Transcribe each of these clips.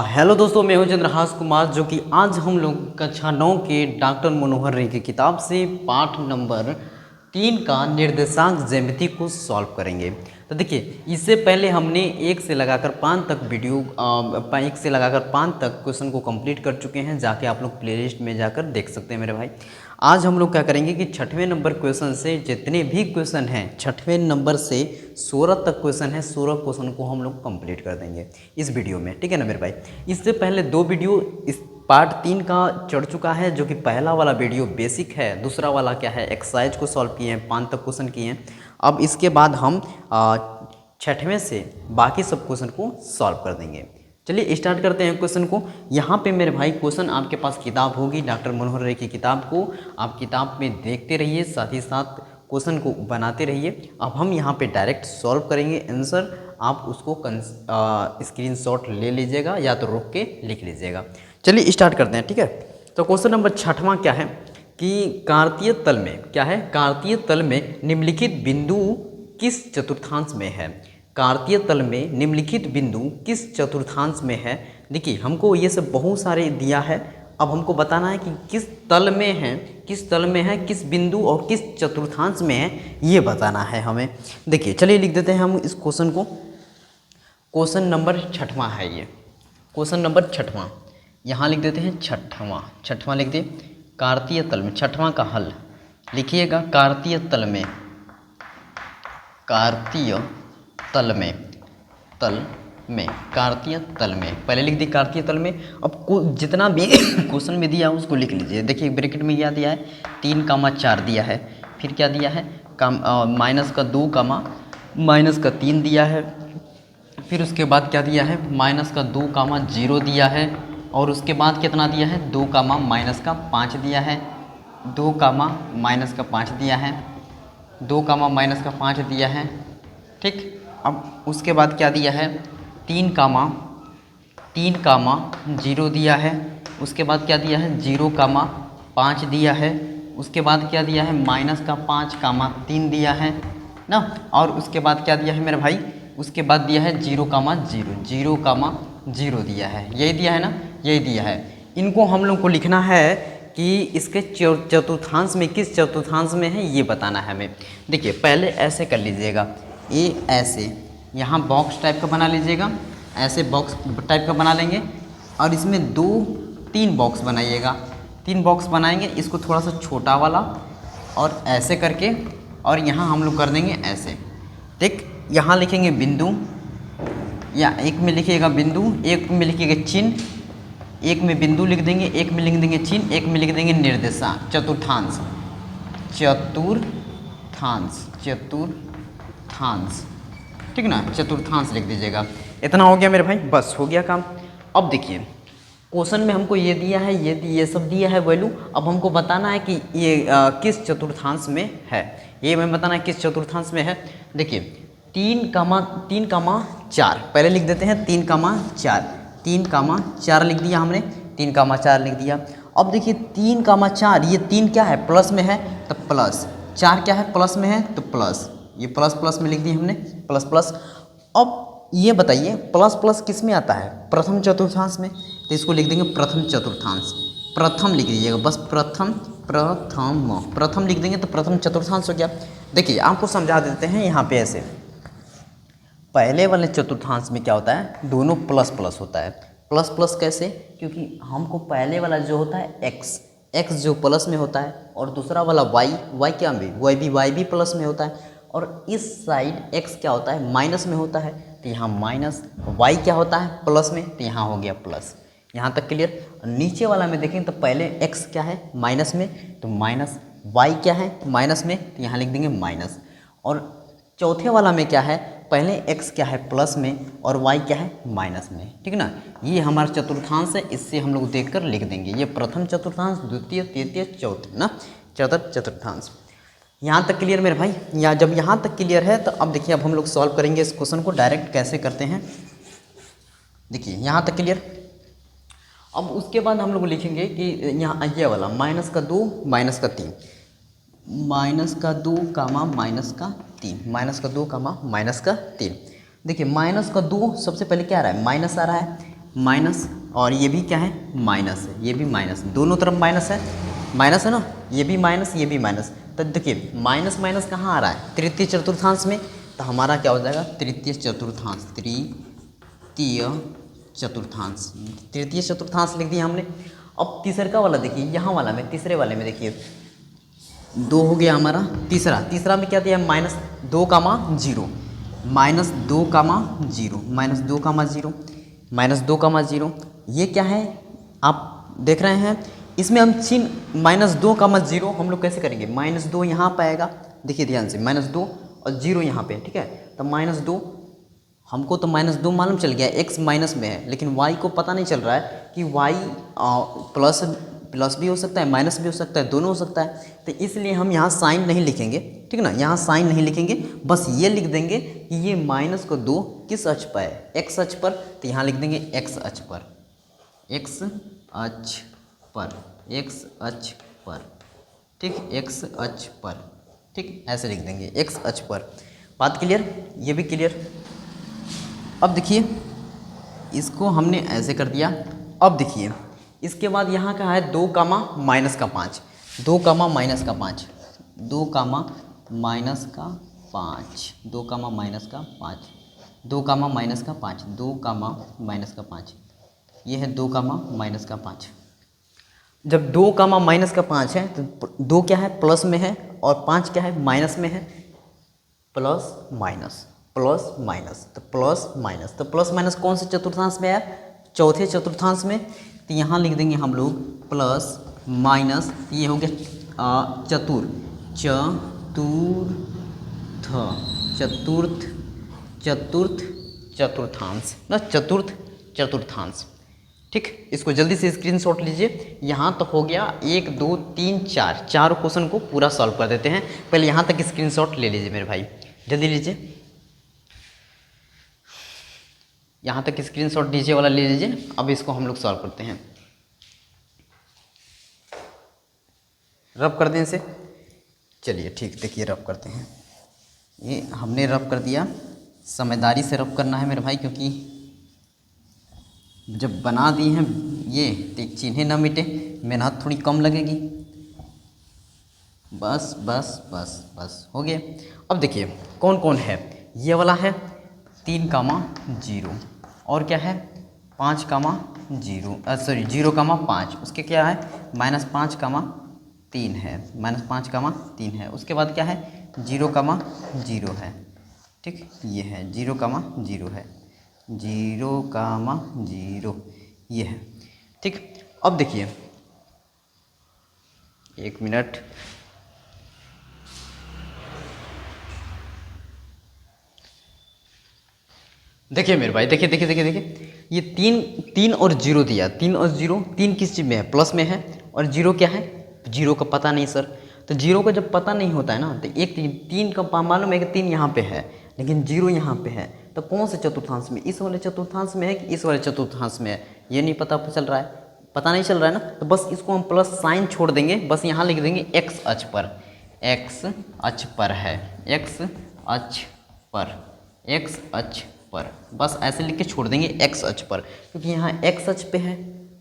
Hello दोस्तों, मैं हूं चंद्रहास कुमार, जो कि आज हम लोग कक्षा 9 के डॉक्टर मनोहर रे की किताब से पाठ नंबर 3 का निर्देशांक ज्यामिति को सॉल्व करेंगे। तो देखिए, इससे पहले हमने 1 से लगाकर 5 तक वीडियो 1 से लगाकर 5 तक क्वेश्चन को कंप्लीट कर चुके हैं। जाके आप लोग प्लेलिस्ट में जाकर देख सकते हैं मेरे भाई। आज हम लोग क्या करेंगे कि 6वें नंबर क्वेश्चन से जितने भी क्वेश्चन हैं, 6वें नंबर से 16 तक क्वेश्चन है, 16 क्वेश्चन को हम लोग कंप्लीट कर देंगे इस वीडियो में, ठीक है ना मेरे भाई। इससे पहले 2 वीडियो इस पार्ट 3 का चढ़ चुका है, जो कि पहला वाला वीडियो बेसिक है, दूसरा वाला क्या है एक्सरसाइज को सॉल्व किए हैं, 5 तक क्वेश्चन किए हैं। अब इसके बाद हम 6वें से बाकी सब क्वेश्चन को सॉल्व कर देंगे। चलिए स्टार्ट करते हैं क्वेश्चन को। यहाँ पे मेरे भाई क्वेश्चन आपके पास किताब होगी डॉक्टर मनोहर रे की किताब को आप किताब में देखते रहिए, साथ ही साथ क्वेश्चन को बनाते रहिए। अब हम यहाँ पे डायरेक्ट सॉल्व करेंगे आंसर, आप उसको स्क्रीनशॉट ले लीजिएगा या तो रोक के लिख लीजिएगा। चलिए स्टार्ट करते हैं, ठीक है। तो क्वेश्चन नंबर 6वां क्या है कि कार्तीय तल में क्या है, कार्तीय तल में निम्नलिखित बिंदु किस चतुर्थांश में है। कार्तीय तल में निम्नलिखित बिंदु किस चतुर्थांश में है। देखिए, हमको ये सब बहुत सारे दिया है, अब हमको बताना है कि किस तल में है, किस तल में है, किस बिंदु और किस चतुर्थांश में है, ये बताना है हमें। देखिए, चलिए लिख देते हैं हम इस क्वेश्चन को। क्वेश्चन नंबर 6वां है ये, क्वेश्चन नंबर 6वां यहाँ लिख देते हैं। 6वां लिख दिए। कार्तीय तल में 6वां का हल लिखिएगा। कार्तीय तल में, कार्तीय तल में, कार्तीय तल में पहले लिख दी कार्तीय तल में। अब जितना भी क्वेश्चन में दिया उसको लिख लीजिए। देखिए ब्रैकेट में क्या दिया है, 3,4 दिया है, फिर क्या दिया है -2, -3 दिया है, फिर उसके बाद क्या दिया है -2, 0 दिया है, और उसके बाद कितना दिया है 2, -5 दिया है, 2, -5 दिया है, 2, -5 दिया है, ठीक। अब उसके बाद क्या दिया है 3, 0 दिया है, उसके बाद क्या दिया है 0, 5 दिया है, उसके बाद क्या दिया है -5, 3 दिया है ना, और उसके बाद क्या दिया है मेरे भाई, उसके बाद दिया है 0, 0 दिया है। यही दिया है ना, यही दिया है। इनको हम लोग को लिखना है कि इसके चतुर्थांश में, किस चतुर्थांश में है ये बताना है हमें। देखिए पहले ऐसे कर लीजिएगा, ये ऐसे यहाँ बॉक्स टाइप का बना लीजिएगा, ऐसे बॉक्स टाइप का बना लेंगे, और इसमें 3 बॉक्स बनाइएगा। 3 बॉक्स बनाएंगे, इसको थोड़ा सा छोटा वाला और ऐसे करके, और यहाँ हम लोग कर देंगे ऐसे, ठीक। यहाँ लिखेंगे बिंदु, या एक में लिखिएगा बिंदु, एक में लिखिएगा चिन्ह, एक में बिंदु लिख देंगे, एक में लिख देंगे चिन्ह, एक में लिख देंगे निर्देशांक, चतुर्थांश, ठीक ना, चतुर्थांश लिख दीजिएगा। इतना हो गया मेरे भाई, बस हो गया काम। अब देखिए क्वेश्चन में हमको ये दिया है, ये सब दिया है वैल्यू। अब हमको बताना है कि ये किस चतुर्थांश में है, ये हमें बताना है किस चतुर्थांश में है। देखिए 3,4 पहले लिख देते हैं, 3,4 लिख दिया हमने, 3,4 लिख दिया। अब देखिए 3,4, ये 3 क्या है प्लस में है तो प्लस, 4 क्या है प्लस में है तो प्लस, ये प्लस प्लस में लिख दी हमने, प्लस प्लस। अब ये बताइए प्लस प्लस किस में आता है, प्रथम चतुर्थांश में, तो इसको लिख देंगे प्रथम चतुर्थांश, प्रथम लिख दीजिएगा बस, प्रथम लिख देंगे तो प्रथम चतुर्थांश हो गया। देखिए आपको समझा देते हैं यहाँ पे ऐसे, पहले वाले चतुर्थांश में क्या होता है, दोनों प्लस प्लस होता है। प्लस प्लस कैसे, क्योंकि हमको पहले वाला जो होता है एक्स जो प्लस में होता है, और दूसरा वाला वाई क्या में, वाई भी प्लस में होता है, और इस साइड एक्स क्या होता है माइनस में होता है, तो यहाँ माइनस, वाई क्या होता है प्लस में, तो यहाँ हो गया प्लस। यहाँ तक क्लियर। नीचे वाला में देखें तो पहले एक्स क्या है माइनस में, तो माइनस, वाई क्या है माइनस में, तो यहाँ लिख देंगे माइनस, और चौथे वाला में क्या है, पहले x क्या है प्लस में और y क्या है माइनस में, ठीक ना। ये हमारा चतुर्थांश है, इससे हम लोग देखकर लिख देंगे, ये प्रथम चतुर्थांश, द्वितीय, तृतीय, चौथे ना, चतुर्थांश। यहाँ तक क्लियर मेरे भाई। या जब यहाँ तक क्लियर है तो अब देखिए, अब हम लोग सॉल्व करेंगे इस क्वेश्चन को, डायरेक्ट कैसे करते हैं। देखिए यहाँ तक क्लियर। अब उसके बाद हम लोग लिखेंगे कि यहाँ ये वाला -2, -3, -2, -3, -2, -3, देखिए माइनस का 2 सबसे पहले क्या आ रहा है, माइनस आ रहा है, माइनस, और ये भी क्या है, माइनस है, ये भी माइनस, दोनों तरफ माइनस है ना, ये भी माइनस, ये भी माइनस। तो देखिए माइनस माइनस कहाँ आ रहा है, तृतीय चतुर्थांश में, तो हमारा क्या हो जाएगा, तृतीय चतुर्थांश, तृतीय चतुर्थांश, तृतीय चतुर्थांश लिख दिया हमने। अब तीसरा वाला देखिए, यहाँ वाला में, तीसरे वाले में देखिए 2 हो गया हमारा, तीसरा में क्या दिया, माइनस 2,0, -2,0, ये क्या है आप देख रहे हैं। इसमें हम चिन्ह -2,0 हम लोग कैसे करेंगे, -2 यहाँ पर आएगा, देखिए ध्यान से, -2 और 0 यहाँ पे, ठीक है। तो -2, हमको तो -2 मालूम चल गया, x माइनस में है, लेकिन y को पता नहीं चल रहा है कि y प्लस भी हो सकता है, माइनस भी हो सकता है, दोनों हो सकता है। तो इसलिए हम यहाँ साइन नहीं लिखेंगे, ठीक ना, यहाँ साइन नहीं लिखेंगे, बस ये लिख देंगे कि ये -2 किस अक्ष पर है, x अक्ष पर। तो यहाँ लिख देंगे x अक्ष पर, x अक्ष पर, x अक्ष पर, ठीक, x अक्ष पर, ठीक, ऐसे लिख देंगे x अक्ष पर। बात क्लियर, ये भी क्लियर। अब देखिए इसको हमने ऐसे कर दिया। अब देखिए इसके बाद यहाँ का है 2, -5, 2, -5, 2, -5, 2, -5, ये है 2, -5। जब 2, -5 है तो 2 क्या है, प्लस में है, और 5 क्या है, माइनस में है, प्लस माइनस, तो प्लस माइनस कौन से चतुर्थांश में है, चौथे चतुर्थांश में। तो यहाँ लिख देंगे हम लोग प्लस माइनस, ये हो गया चतुर्थांश ना, चतुर्थांश, ठीक। इसको जल्दी से स्क्रीनशॉट लीजिए। यहाँ तो हो गया 1, 2, 3, 4 क्वेश्चन को पूरा सॉल्व कर देते हैं। पहले यहाँ तक स्क्रीनशॉट ले लीजिए मेरे भाई, जल्दी लीजिए, यहाँ तक स्क्रीनशॉट नीचे वाला ले लीजिए। अब इसको हम लोग सॉल्व करते हैं, रब कर दें इसे, चलिए ठीक, देखिए रब करते हैं। ये हमने रब कर दिया, समझदारी से रब करना है मेरे भाई, क्योंकि जब बना दी हैं ये तो चिन्हें ना मिटे, मेहनत थोड़ी कम लगेगी। बस बस बस बस हो गया। अब देखिए कौन कौन है, ये वाला है 3,0, और क्या है 5,0, सॉरी 0,5, उसके क्या है -5,3 है, -5,3 है। उसके बाद क्या है 0,0 है, ठीक, ये है 0,0 है, 0,0 ये है, ठीक। अब देखिए 1 मिनट, देखिए मेरे भाई, देखिए ये 3 और 0 दिया, 3 और 0, 3 किस चीज़ में है, प्लस में है, और 0 क्या है, 0 का पता नहीं सर। तो 0 का जब पता नहीं होता है ना, तो एक 3 का मालूम है कि 3 यहाँ पे है, लेकिन 0 यहाँ पे है, तो कौन से चतुर्थांश में, इस वाले चतुर्थांश में है कि इस वाले चतुर्थांश में है, ये नहीं पता चल रहा है, पता नहीं चल रहा है ना। तो बस इसको हम प्लस साइन छोड़ देंगे, बस यहाँ लिख देंगे x अक्ष पर, x अक्ष पर है, x अक्ष पर, x अक्ष पर, बस ऐसे लिख के छोड़ देंगे x अक्ष पर, क्योंकि यहाँ x अक्ष पे है।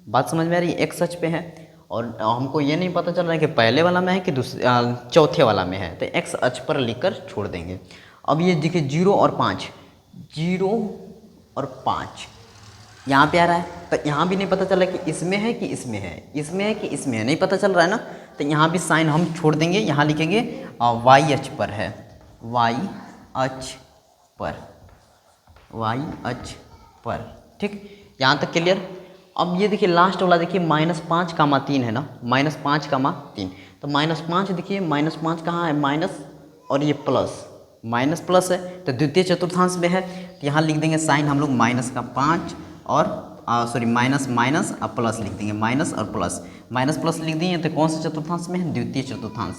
बात समझ में आ रही है, x अक्ष पे है, और हमको ये नहीं पता चल रहा है कि पहले वाला में है कि चौथे वाला में है, तो x अक्ष पर लिखकर छोड़ देंगे। अब ये देखिए 0 और 5, 0 और 5 यहाँ पे आ रहा है, तो यहाँ भी नहीं पता चल रहा है कि इसमें है कि इसमें है, इसमें है कि इसमें है, नहीं पता चल रहा है ना। तो यहाँ भी साइन हम छोड़ देंगे, यहाँ लिखेंगे y अक्ष पर है, y अक्ष पर, y अक्ष पर, ठीक, यहाँ तक क्लियर। अब ये देखिए लास्ट वाला देखिए -5,3 है ना, -5,3, तो -5 देखिए, -5 कहाँ है, माइनस, और ये प्लस, माइनस प्लस है, तो द्वितीय चतुर्थांश में है, तो यहाँ लिख देंगे साइन हम लोग -5 और सॉरी माइनस माइनस और प्लस लिख देंगे, माइनस और प्लस, माइनस प्लस लिख दिए, तो कौन से चतुर्थांश में है, द्वितीय चतुर्थांश,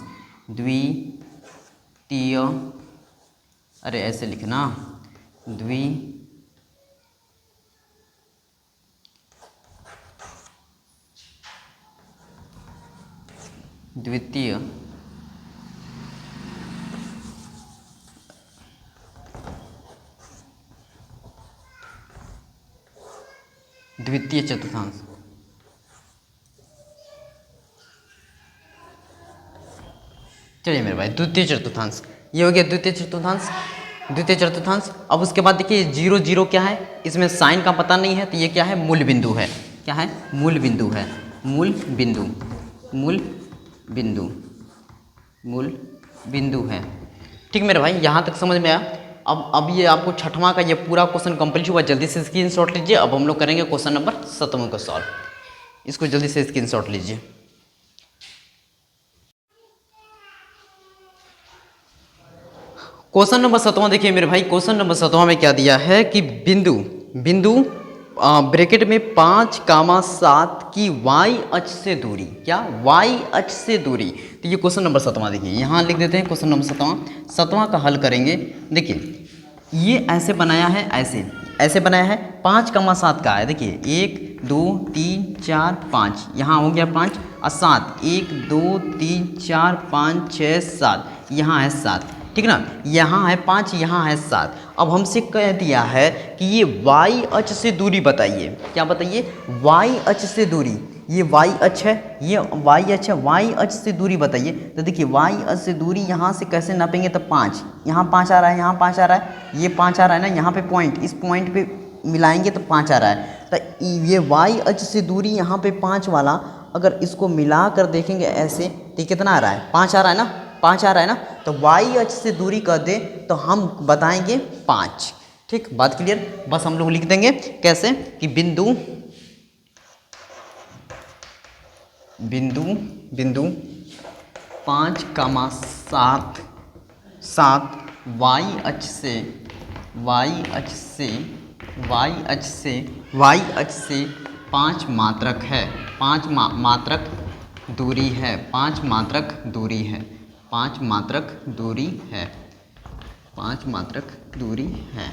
द्वितीय, अरे ऐसे लिखना, द्वितीय द्वितीय चतुर्थांश। चलिए मेरे भाई, द्वितीय चतुर्थांश ये हो गया द्वितीय चतुर्थांश। द्वितीय चतुर्थांश। अब उसके बाद देखिए 0 0 क्या है, इसमें साइन का पता नहीं है, तो ये क्या है, मूल बिंदु है। क्या है, मूल बिंदु है। मूल बिंदु, मूल बिंदु, मूल बिंदु है। ठीक मेरे भाई, यहाँ तक समझ में आया। अब ये आपको छठवां का ये पूरा क्वेश्चन कंप्लीट हुआ। जल्दी से स्क्रीनशॉट लीजिए। अब हम लोग करेंगे क्वेश्चन नंबर 7वां को सॉल्व। इसको जल्दी से स्क्रीनशॉट लीजिए। क्वेश्चन नंबर 7वां देखिए मेरे भाई, क्वेश्चन नंबर 7वां में क्या दिया है कि बिंदु ब्रैकेट में 5,7 की y अक्ष से दूरी, क्या y अक्ष से दूरी। तो ये क्वेश्चन नंबर 7वां देखिए, यहाँ लिख देते हैं क्वेश्चन नंबर 7वां का हल करेंगे। देखिए ये ऐसे बनाया है, ऐसे बनाया है। 5,7 का है, देखिए 1 2 3 4 5, यहाँ हो गया 5 और 7, 1 2 3 4 5 6 7, यहाँ है 7, ठीक ना। यहाँ है 5, यहाँ है 7। अब हमसे कह दिया है कि ये y अक्ष से दूरी बताइए। क्या बताइए, y अक्ष से दूरी। ये y अक्ष है, ये y अक्ष है, y अक्ष से दूरी बताइए। तो देखिए y अक्ष से दूरी यहाँ से कैसे नापेंगे, तो 5, यहाँ 5 आ रहा है, यहाँ 5 आ रहा है, ये 5 आ रहा है ना, यहाँ पे पॉइंट, इस पॉइंट पे मिलाएंगे तो 5 आ रहा है। तो ये y अक्ष से दूरी यहाँ पे 5 वाला, अगर इसको मिला कर देखेंगे ऐसे तो कितना आ रहा है, 5 आ रहा है ना, 5 आ रहा है ना। तो y अक्ष से दूरी कर दे तो हम बताएंगे 5। ठीक, बात क्लियर। बस हम लोग लिख देंगे कैसे कि बिंदु 5,7 y अक्ष से 5 मात्रक है, 5 मात्रक दूरी है, 5 मात्रक दूरी है, 5 मात्रक दूरी है, 5 मात्रक दूरी है।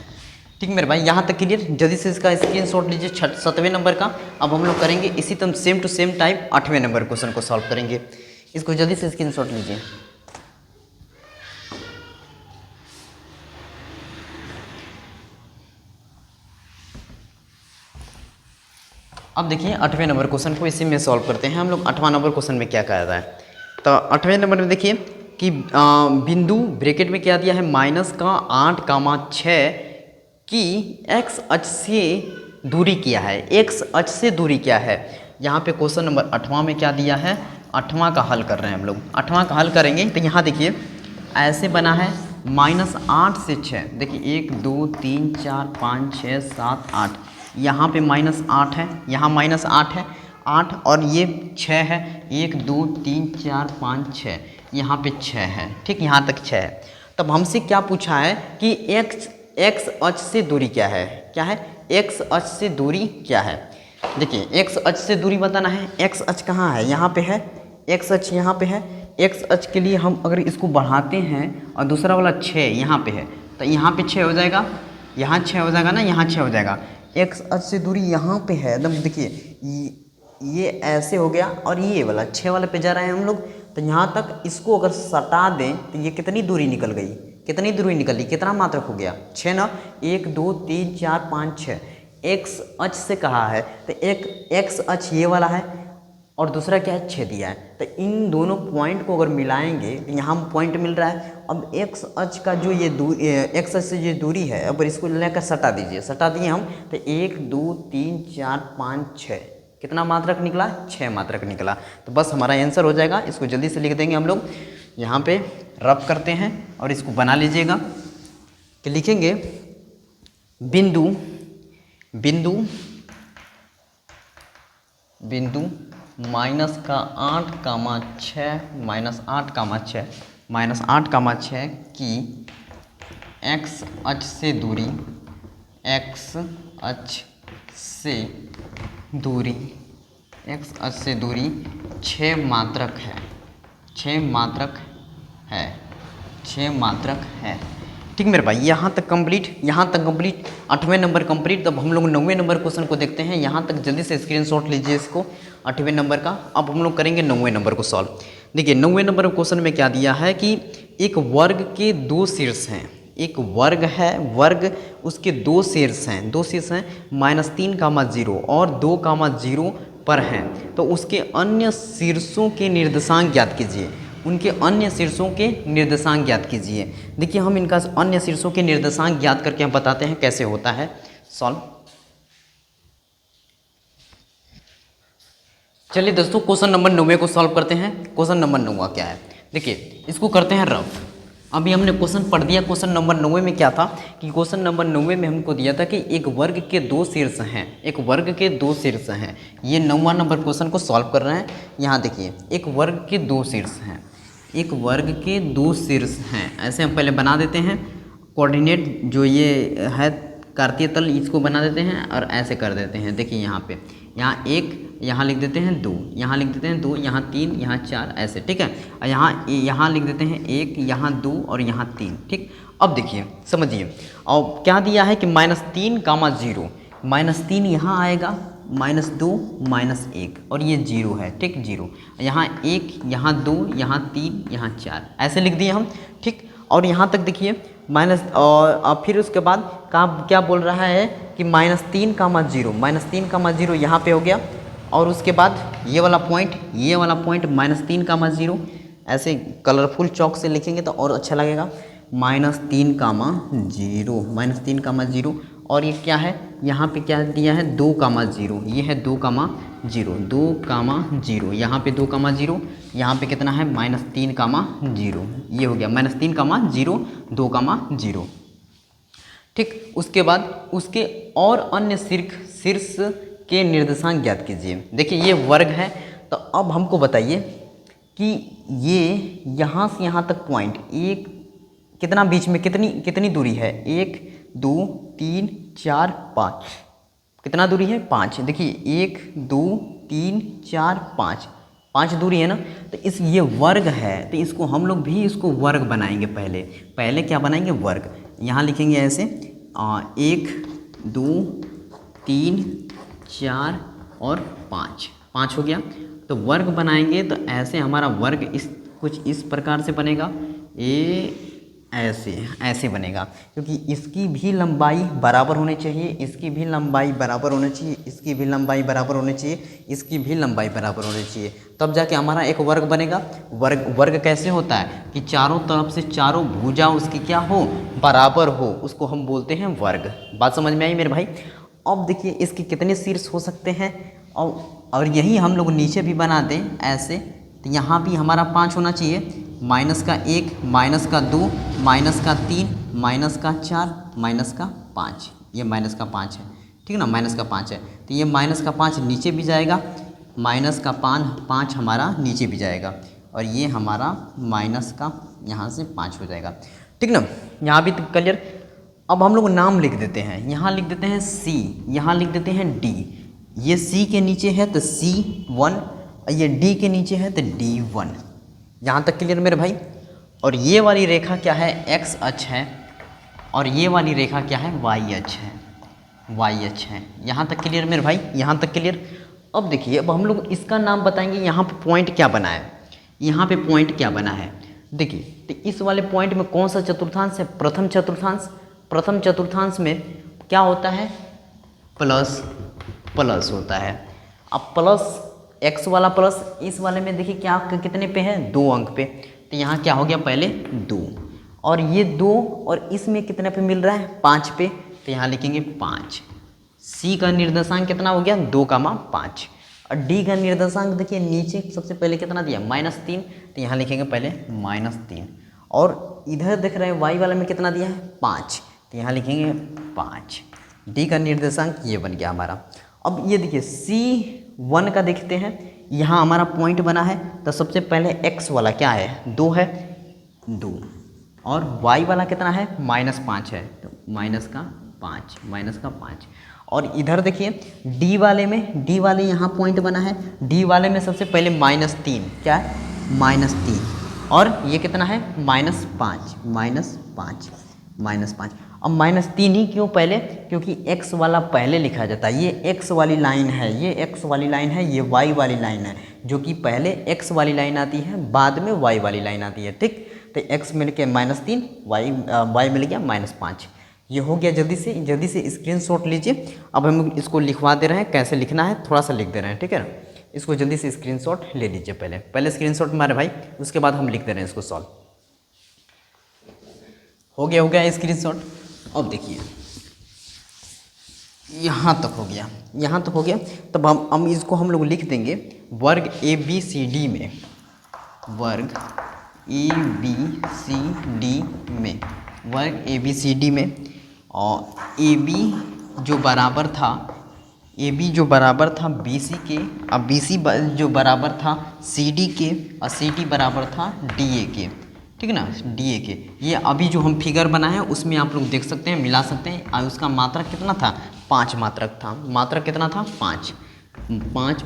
ठीक मेरे भाई, यहाँ तक क्लियर। जल्दी से इसका स्क्रीनशॉट लीजिए 7वें नंबर का। अब हम लोग करेंगे इसी तरह सेम टू सेम टाइप 8वें नंबर क्वेश्चन को सॉल्व करेंगे। इसको जल्दी से स्क्रीनशॉट लीजिए। अब देखिए 8वें नंबर क्वेश्चन को इसी में सॉल्व करते हैं हम लोग। 8वां नंबर क्वेश्चन में क्या कहा जाता है, तो 8वें नंबर में देखिए कि बिंदु ब्रैकेट में क्या दिया है, -8,6 की x अक्ष से दूरी क्या है, x अक्ष से दूरी क्या है। यहाँ पे क्वेश्चन नंबर 8वां में क्या दिया है, 8वां का हल कर रहे हैं हम लोग। 8वां का हल करेंगे तो यहाँ देखिए ऐसे बना है, -8 से 6, देखिए 1 2 3 4 5 6 7 8, यहाँ पे -8 है, यहाँ -8 है, 8 और ये 6 है, 1 2 3 4 5 6, यहाँ पे 6 है। ठीक, यहाँ तक 6 है। तब हमसे क्या पूछा है कि x अक्ष से दूरी क्या है, क्या है, x अक्ष से दूरी क्या है। देखिए x अक्ष से दूरी बताना है। x अक्ष कहाँ है, यहाँ पे है, x अक्ष यहाँ पे है। x अक्ष के लिए हम अगर इसको बढ़ाते हैं और दूसरा वाला 6 यहाँ पे है, तो यहाँ पे 6 हो जाएगा, यहाँ 6 हो जाएगा ना, यहाँ 6 हो जाएगा। x अक्ष से दूरी यहाँ पे है एकदम, देखिए ये ऐसे हो गया और ये वाला 6 वाले पे जा रहे हैं हम लोग। तो यहाँ तक इसको अगर सटा दें तो ये कितनी दूरी निकल गई, कितनी दूरी निकली, कितना मात्रक हो गया, 6 ना। 1 2 3 4 5 6, x अक्ष से कहा है तो एक x अक्ष ये वाला है और दूसरा क्या है, 6 दिया है। तो इन दोनों पॉइंट को अगर मिलाएंगे तो यहाँ पॉइंट मिल रहा है। अब x अक्ष का जो ये x अक्ष से ये दूरी है, अब इसको लेकर सटा दीजिए, सटा दिए हम तो 1 2 3 4 5 6, कितना मात्रक निकला, 6 मात्रक निकला। तो बस हमारा आंसर हो जाएगा। इसको जल्दी से लिख देंगे हम लोग, यहाँ पे रब करते हैं और इसको बना लीजिएगा कि लिखेंगे बिंदु -8,6 की x अक्ष से दूरी, x अक्ष से दूरी 6 मात्रक है, 6 मात्रक है। ठीक मेरे भाई, यहाँ तक कंप्लीट 8वें नंबर कंप्लीट। तब हम लोग 9वें नंबर क्वेश्चन को देखते हैं। यहाँ तक जल्दी से स्क्रीनशॉट लीजिए इसको 8वें नंबर का। अब हम लोग करेंगे 9वें नंबर को सॉल्व। देखिए 9वें नंबर क्वेश्चन में क्या दिया है कि एक वर्ग के 2 शीर्ष हैं, एक वर्ग है, वर्ग उसके दो शीर्ष हैं, -3, 0 और 2, 0 पर हैं, तो उसके अन्य शीर्षों के निर्देशांक ज्ञात कीजिए। उनके अन्य शीर्षों के निर्देशांक ज्ञात कीजिए। देखिए हम इनका अन्य शीर्षों के निर्देशांक ज्ञात करके हम बताते हैं कैसे होता है सॉल्व। चलिए दोस्तों क्वेश्चन नंबर 9 को सॉल्व करते हैं। क्वेश्चन नंबर 9 क्या है, देखिए इसको करते हैं रफ। अभी हमने क्वेश्चन पढ़ दिया। क्वेश्चन नंबर 9 में क्या था कि क्वेश्चन नंबर 9 में हमको दिया था कि एक वर्ग के दो शीर्ष हैं, एक वर्ग के दो शीर्ष हैं। ये 9वां नंबर क्वेश्चन को सॉल्व कर रहे हैं। यहाँ देखिए एक वर्ग के दो शीर्ष हैं, एक वर्ग के दो शीर्ष हैं। ऐसे हम पहले बना देते हैं कोऑर्डिनेट, जो ये है कार्तीय तल, इसको बना देते हैं और ऐसे कर देते हैं। देखिए यहाँ पे, यहाँ 1, यहाँ लिख देते हैं 2, यहाँ लिख देते हैं 2, यहाँ 3, यहाँ 4, ऐसे, ठीक है। और यहाँ लिख देते हैं 1, यहाँ 2 और यहाँ 3, ठीक। अब देखिए समझिए, और क्या दिया है कि -3, 0, -3 यहाँ आएगा, -2, -1 और ये 0 है, ठीक, 0। यहाँ 1, यहाँ 2, यहाँ 3, यहाँ 4, ऐसे लिख दिए हम, ठीक। और यहाँ तक देखिए माइनस, और फिर उसके बाद क्या बोल रहा है कि -3, 0, -3, 0 यहाँ पे हो गया। और उसके बाद ये वाला पॉइंट -3, 0, ऐसे कलरफुल चौक से लिखेंगे तो और अच्छा लगेगा। -3, 0, और ये क्या है, यहाँ पे क्या दिया है 2, 0, ये है 2, 0, यहाँ पे 2, 0, यहाँ पे कितना है -3, 0, ये हो गया -3, 0, 2, 0, ठीक। उसके बाद उसके और अन्य शीर्ष के निर्देशांक ज्ञात कीजिए। देखिए ये वर्ग है, तो अब हमको बताइए कि ये यहाँ से यहाँ तक पॉइंट एक कितना, बीच में कितनी दूरी है, 1, 2, 3, 4, 5, कितना दूरी है 5। देखिए 1, 2, 3, 4, 5 दूरी है ना। तो ये वर्ग है, तो इसको हम लोग भी इसको वर्ग बनाएंगे। पहले क्या बनाएंगे, वर्ग। यहाँ लिखेंगे ऐसे 1, 2, 3, 4 और 5 हो गया। तो वर्ग बनाएंगे तो ऐसे हमारा वर्ग कुछ इस प्रकार से बनेगा, ऐसे बनेगा, क्योंकि इसकी भी लंबाई बराबर होनी चाहिए, इसकी भी लंबाई बराबर होनी चाहिए, इसकी भी लंबाई बराबर होनी चाहिए, इसकी भी लंबाई बराबर होनी चाहिए, तब जाके हमारा एक वर्ग बनेगा। वर्ग कैसे होता है कि चारों तरफ से चारों भुजा उसकी क्या हो, बराबर हो, उसको हम बोलते हैं वर्ग। बात समझ में आई मेरे भाई। अब देखिए इसके कितने शीर्ष हो सकते हैं, और यही हम लोग नीचे भी बना दें ऐसे, तो यहाँ भी हमारा 5 होना चाहिए, -1, -2, -3, -4, -5, ये -5 है, ठीक है ना, -5 है। तो ये -5 नीचे भी जाएगा, -5 हमारा नीचे भी जाएगा, और ये हमारा यहाँ से 5 हो जाएगा, ठीक ना। यहाँ भी क्लियर। अब हम लोग नाम लिख देते हैं, यहाँ लिख देते हैं C, यहाँ लिख देते हैं D। ये C के नीचे है तो C1, ये D के नीचे है तो D1। यहाँ तक क्लियर मेरे भाई। और ये वाली रेखा क्या है, X अक्ष है, और ये वाली रेखा क्या है, Y अक्ष है, Y अक्ष है। यहाँ तक क्लियर मेरे भाई, यहाँ तक क्लियर। अब देखिए, अब हम लोग इसका नाम बताएंगे, यहाँ पे पॉइंट क्या बना है, यहाँ पे पॉइंट क्या बना है। देखिए तो इस वाले पॉइंट में कौन सा चतुर्थांश है, प्रथम चतुर्थांश। प्रथम चतुर्थांश में क्या होता है, प्लस होता है। अब प्लस, x वाला प्लस, इस वाले में देखिए क्या कितने पे है, 2 अंक पे, तो यहाँ क्या हो गया, पहले 2, और ये 2 और इसमें कितने पे मिल रहा है, 5 पे, तो यहाँ लिखेंगे 5। C का निर्देशांक कितना हो गया, 2, 5। और D का निर्देशांक देखिए नीचे सबसे पहले कितना दिया, -3, तो यहाँ लिखेंगे पहले -3। और इधर देख रहे हैं y वाले में कितना दिया है, 5, तो यहाँ लिखेंगे 5। D का निर्देशांक ये बन गया हमारा। अब ये देखिए C1 का देखते हैं, यहाँ हमारा पॉइंट बना है, तो सबसे पहले x वाला क्या है, 2 है, 2, और y वाला कितना है, -5 है, तो -5। और इधर देखिए D वाले यहाँ पॉइंट बना है, D वाले में सबसे पहले -3, क्या है, -3, और ये कितना है, -5। अब -3 ही क्यों पहले, क्योंकि x वाला पहले लिखा जाता है। ये x वाली लाइन है, ये x वाली लाइन है, ये y वाली लाइन है, जो कि पहले x वाली लाइन आती है, बाद में y वाली लाइन आती है, ठीक। तो x मिल के -3, y मिल गया -5। ये हो गया। जल्दी से स्क्रीनशॉट लीजिए। अब हम इसको लिखवा दे रहे हैं, कैसे लिखना है थोड़ा सा लिख दे रहे हैं, ठीक है ना। इसको जल्दी से स्क्रीनशॉट ले लीजिए। पहले स्क्रीनशॉट मारे भाई, उसके बाद हम लिख दे रहे हैं इसको सॉल्व। हो गया स्क्रीनशॉट। अब देखिए यहाँ तक हो गया। तब हम इसको हम लोग लिख देंगे वर्ग ABCD में, वर्ग ABCD में, और AB जो बराबर था BC के, और BC जो बराबर था CD के, और CD बराबर था DA के, ठीक है ना, DA के। ये अभी जो हम फिगर बनाए हैं उसमें आप लोग देख सकते हैं, मिला सकते हैं। और उसका मात्रक कितना था? 5 मात्रक था। मात्रक कितना था? 5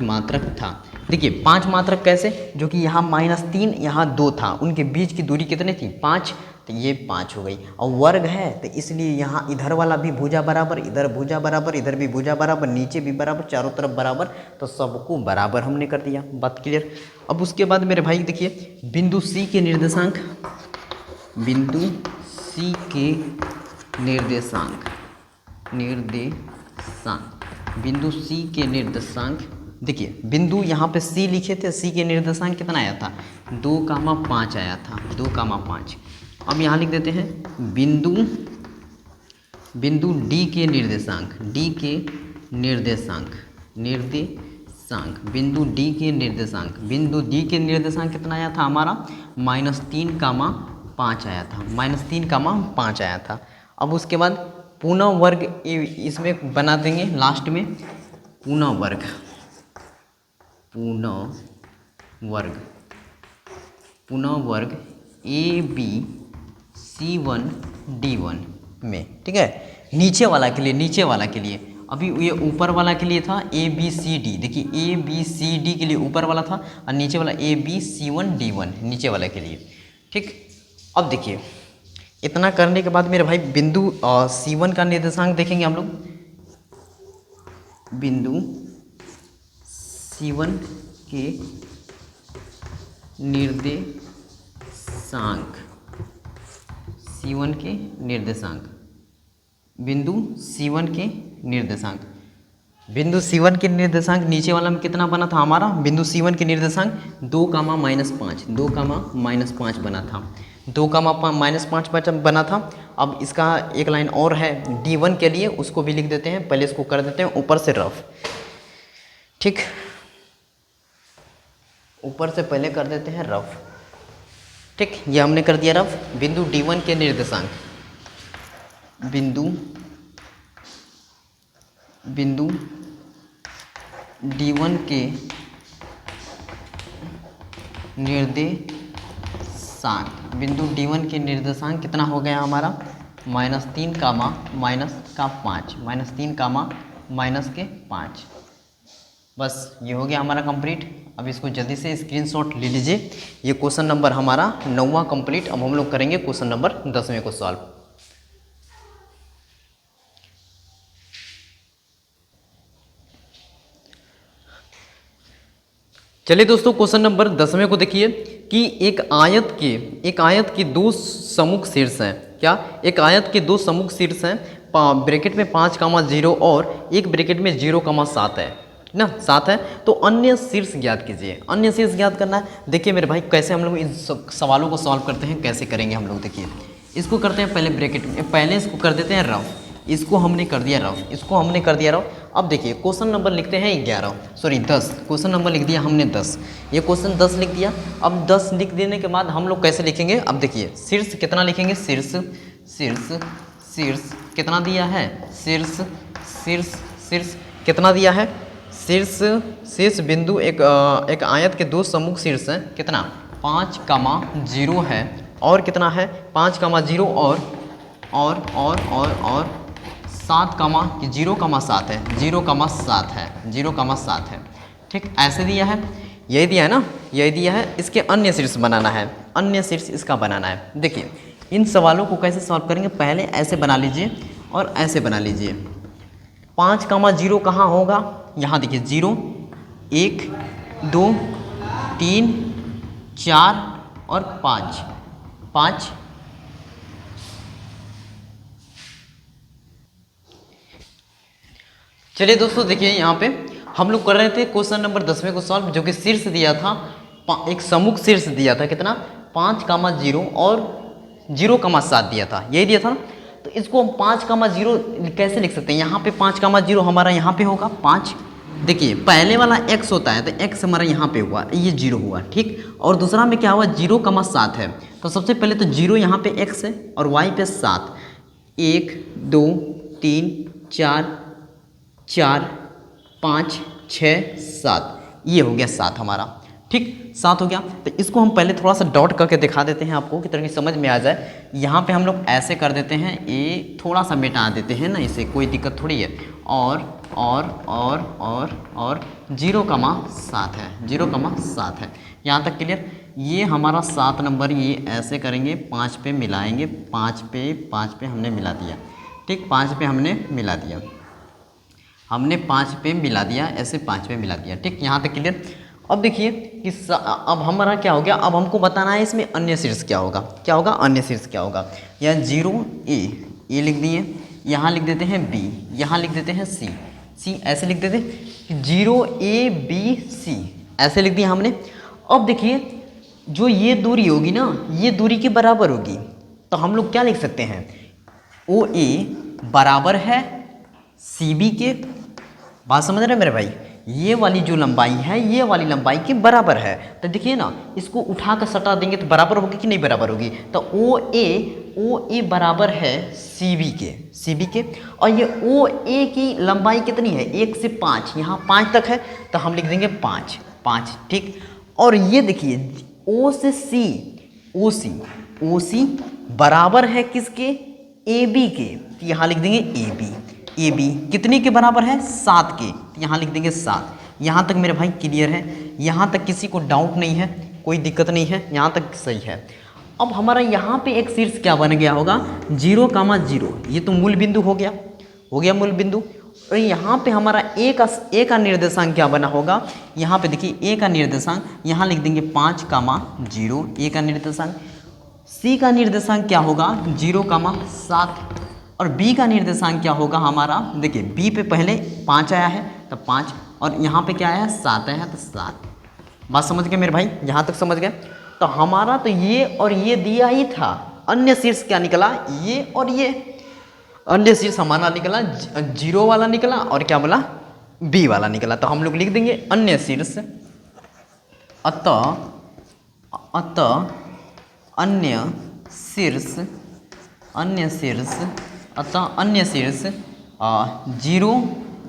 मात्रक था। देखिए 5 मात्रक कैसे, जो कि यहाँ -3 यहाँ 2 था, उनके बीच की दूरी कितनी थी? 5, तो ये 5 हो गई। और वर्ग है तो इसलिए यहाँ इधर वाला भी भुजा बराबर, इधर भुजा बराबर, इधर भी भुजा बराबर, नीचे भी बराबर, चारों तरफ बराबर, तो सबको बराबर हमने कर दिया। बात क्लियर। अब उसके बाद मेरे भाई देखिए बिंदु C के निर्देशांक, देखिए बिंदु यहाँ पे C लिखे थे, C के निर्देशांक कितना आया था? 2,5 आया था, 2,5। अब यहाँ लिख देते हैं बिंदु D के निर्देशांक, बिंदु D के निर्देशांक कितना आया था हमारा? -3,5 आया था, -3,5 आया था। अब उसके बाद पुनः वर्ग इसमें बना देंगे लास्ट में, पुनः वर्ग ABC1D1 में, ठीक है। नीचे वाला के लिए अभी ये ऊपर वाला के लिए था ABCD। देखिए ABCD के लिए ऊपर वाला था, और नीचे वाला ABC1D1 नीचे वाला के लिए, ठीक। अब देखिए इतना करने के बाद मेरे भाई बिंदु C1 का निर्देशांक देखेंगे हम लोग। बिंदु C1 के निर्देशांक, बिंदु C1 के निर्देशांक नीचे वाला में कितना बना था हमारा? बिंदु C1 के निर्देशांक 2,-5 बना था, 2,-5 बना था। अब इसका एक लाइन और है D1 के लिए, उसको भी लिख देते हैं। पहले इसको कर देते हैं ऊपर से रफ, ठीक। ऊपर से पहले कर देते हैं रफ, ठीक। ये हमने कर दिया रफ। बिंदु D1 के निर्देशांक, बिंदु D1 के निर्देशांक कितना हो गया हमारा? -3,-5। बस ये हो गया हमारा कंप्लीट। अब इसको जल्दी से स्क्रीनशॉट ले लीजिए। ये क्वेश्चन नंबर हमारा 9वां कंप्लीट। अब हम लोग करेंगे क्वेश्चन नंबर 10वें को सॉल्व। चलिए दोस्तों क्वेश्चन नंबर 10वें को देखिए कि एक आयत के दो सम्मुख शीर्ष हैं। क्या? एक आयत के दो सम्मुख शीर्ष हैं, ब्रैकेट में 5,0 और एक ब्रैकेट में 0,7 है ना, 7 है। तो अन्य शीर्ष ज्ञात कीजिए। अन्य शीर्ष ज्ञात करना है। देखिए मेरे भाई कैसे हम लोग इन सवालों को सॉल्व करते हैं, कैसे करेंगे हम लोग। देखिए इसको करते हैं पहले ब्रैकेट में, पहले इसको कर देते हैं रफ। इसको हमने कर दिया रफ, अब देखिए क्वेश्चन नंबर लिखते हैं 10। क्वेश्चन नंबर लिख दिया हमने 10। ये क्वेश्चन 10 लिख दिया। अब 10 लिख देने के बाद हम लोग कैसे लिखेंगे? अब देखिए शीर्ष कितना लिखेंगे? शीर्ष कितना दिया है? शीर्ष कितना दिया है? शीर्ष बिंदु एक आयत के दो सम्मुख शीर्ष हैं। कितना? 5,0 है, और कितना है? 5,0 और 0,7 है। ठीक, ऐसे दिया है, यही दिया है ना, यही दिया है। इसके अन्य शीर्ष बनाना है, अन्य शीर्ष इसका बनाना है। देखिए इन सवालों को कैसे सॉल्व करेंगे? पहले ऐसे बना लीजिए और ऐसे बना लीजिए। 5,0 कहाँ होगा? यहाँ देखिए 0, 1, 2, 3, 4 और 5। 5। चलिए दोस्तों देखिए यहाँ पे हम लोग कर रहे थे क्वेश्चन नंबर 10वें को सॉल्व, जो कि शीर्ष दिया था, एक सम्मुख शीर्ष दिया था कितना 5,0 और 0,7 दिया था, यही दिया था ना। तो इसको हम 5,0 कैसे लिख सकते हैं? यहाँ पे 5,0 हमारा यहाँ पे होगा 5। देखिए पहले वाला x होता है तो x हमारा यहाँ पे हुआ, ये 0 हुआ, ठीक। और दूसरा में क्या हुआ 0,7 है, तो सबसे पहले तो 0 यहाँ पे x है और y पे 7। 1 2 3 4 4 5 6 7, ये हो गया 7 हमारा, ठीक 7 हो गया। तो इसको हम पहले थोड़ा सा डॉट करके दिखा देते हैं आपको कि तरह की समझ में आ जाए। यहाँ पे हम लोग ऐसे कर देते हैं, ये थोड़ा सा मिटा देते हैं ना, इसे कोई दिक्कत थोड़ी है। और 0,7 है, 0,7 है, यहाँ तक क्लियर। ये हमारा 7 नंबर, ये ऐसे करेंगे 5 पे मिलाएंगे, 5 पे हमने मिला दिया, ठीक 5 पे हमने मिला दिया, हमने 5 पे मिला दिया, ऐसे 5 पे मिला दिया, ठीक यहाँ तक क्लियर। अब देखिए कि अब हमारा क्या हो गया, अब हमको बताना है इसमें अन्य शीर्ष क्या होगा, क्या होगा अन्य शीर्ष क्या होगा। यहाँ 0A ये लिख दिए, यहाँ लिख देते हैं B, यहाँ लिख देते हैं C ऐसे लिख देते हैं 0ABC ऐसे लिख दिया हमने। अब देखिए जो ये दूरी होगी ना, ये दूरी के बराबर होगी, तो हम लोग क्या लिख सकते हैं, OA बराबर है CB के। बात समझ रहे हैं मेरे भाई, ये वाली जो लंबाई है ये वाली लंबाई के बराबर है। तो देखिए ना, इसको उठा कर सटा देंगे तो बराबर होगी कि नहीं बराबर होगी। तो OA बराबर है CB के और ये OA की लंबाई कितनी है 1 से 5, यहाँ 5 तक है, तो हम लिख देंगे 5, ठीक। और ये देखिए O से C, OC बराबर है किसके AB के, तो यहाँ लिख देंगे AB कितने के बराबर है 7 के, तो यहाँ लिख देंगे 7। यहाँ तक मेरे भाई क्लियर है, यहाँ तक किसी को डाउट नहीं है, कोई दिक्कत नहीं है, यहाँ तक सही है। अब हमारा यहाँ पे एक शीर्ष क्या बन गया होगा 0,0, ये तो मूल बिंदु हो गया मूल बिंदु। और यहाँ पे हमारा ए का निर्देशांक क्या बना होगा, यहाँ पे देखिए ए का निर्देशांक यहाँ लिख देंगे 5,0, ए का निर्देशांक। सी का निर्देशांक क्या होगा 0,7 और बी का निर्देशांक क्या होगा हमारा, देखिए बी पे पहले 5 आया है तो 5 और यहाँ पे क्या आया है 7 आया है तो 7। बात समझ गए मेरे भाई, यहाँ तक समझ गए। तो हमारा तो ये और ये दिया ही था, अन्य शीर्ष क्या निकला, ये और ये अन्य शीर्ष हमारा निकला 0 वाला निकला और क्या बोला बी वाला निकला। तो हम लोग लिख देंगे अन्य शीर्ष, अतः अन्य शीर्ष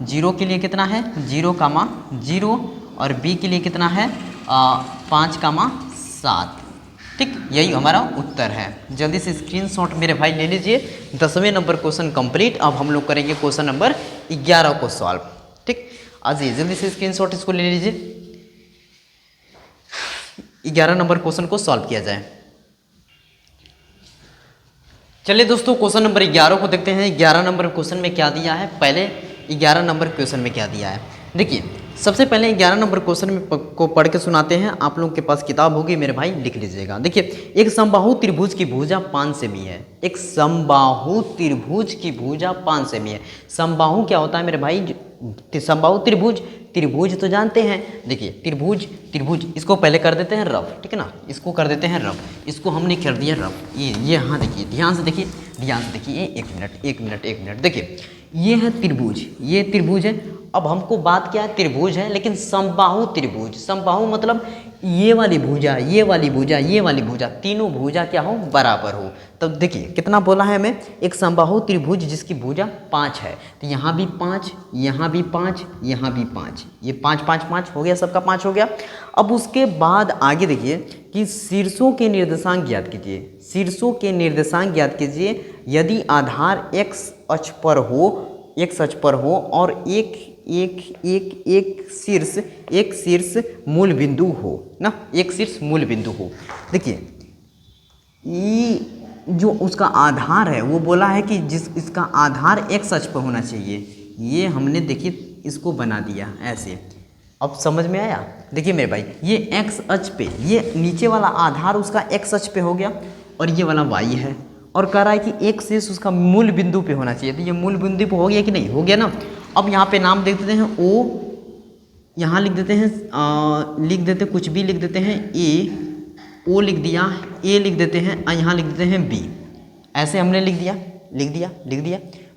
0 के लिए कितना है 0,0 और बी के लिए कितना है 5,7, ठीक यही हमारा उत्तर है। जल्दी से स्क्रीनशॉट मेरे भाई ले लीजिए। 10वें नंबर क्वेश्चन कंप्लीट। अब हम लोग करेंगे क्वेश्चन नंबर 11 को सॉल्व, ठीक। आज जल्दी से स्क्रीनशॉट इसको ले लीजिए, 11 नंबर क्वेश्चन को सॉल्व किया जाए। चलिए दोस्तों क्वेश्चन नंबर 11 को देखते हैं। 11 नंबर क्वेश्चन में क्या दिया है, पहले 11 नंबर क्वेश्चन में क्या दिया है देखिए। सबसे पहले 11 नंबर क्वेश्चन में को पढ़ के सुनाते हैं। आप लोगों के पास किताब होगी मेरे भाई, लिख लीजिएगा। देखिए एक समबाहु त्रिभुज की भुजा 5 सेमी है, एक समबाहु त्रिभुज की भुजा 5 सेमी है। समबाहु क्या होता है मेरे भाई, समबाहु त्रिभुज तो जानते हैं। देखिए त्रिभुज इसको पहले कर देते हैं रफ, ठीक है ना, इसको कर देते हैं रफ, इसको हमने कर दिया रफ। ये हाँ देखिए ध्यान से देखिए एक मिनट देखिए ये है त्रिभुज, ये त्रिभुज है। अब हमको बात क्या है, त्रिभुज है लेकिन समबाहु त्रिभुज। समबाहु मतलब ये वाली भुजा, ये वाली भुजा, ये वाली भुजा, तीनों भुजा क्या हो बराबर हो। तो देखिए कितना बोला है हमें, एक समबाहु त्रिभुज जिसकी भुजा 5 है, तो यहाँ भी 5, यहाँ भी 5, यहाँ भी 5, ये 5 5 5 हो गया, सबका 5 हो गया। अब उसके बाद आगे देखिए कि शीर्षों के निर्देशांक ज्ञात कीजिए। शीर्षों के निर्देशांक ज्ञात कीजिए यदि आधार x अक्ष पर हो और एक शीर्ष मूल बिंदु हो ना, एक शीर्ष मूल बिंदु हो। देखिए ये जो उसका आधार है वो बोला है कि इसका आधार x अक्ष पर होना चाहिए। ये हमने देखिए इसको बना दिया ऐसे, अब समझ में आया। देखिए मेरे भाई ये x अक्ष पे, ये नीचे वाला आधार उसका x अक्ष पे हो गया और ये वाला y है, और कह रहा है कि एक शेष उसका मूल बिंदु पे होना चाहिए। तो ये मूल बिंदु पे हो गया कि नहीं, हो गया ना। अब यहाँ पे नाम देख देते हैं O, यहाँ लिख देते हैं लिख देते कुछ भी लिख देते हैं A, O लिख दिया, A लिख देते हैं, यहाँ लिख देते हैं B। ऐसे हमने लिख दिया,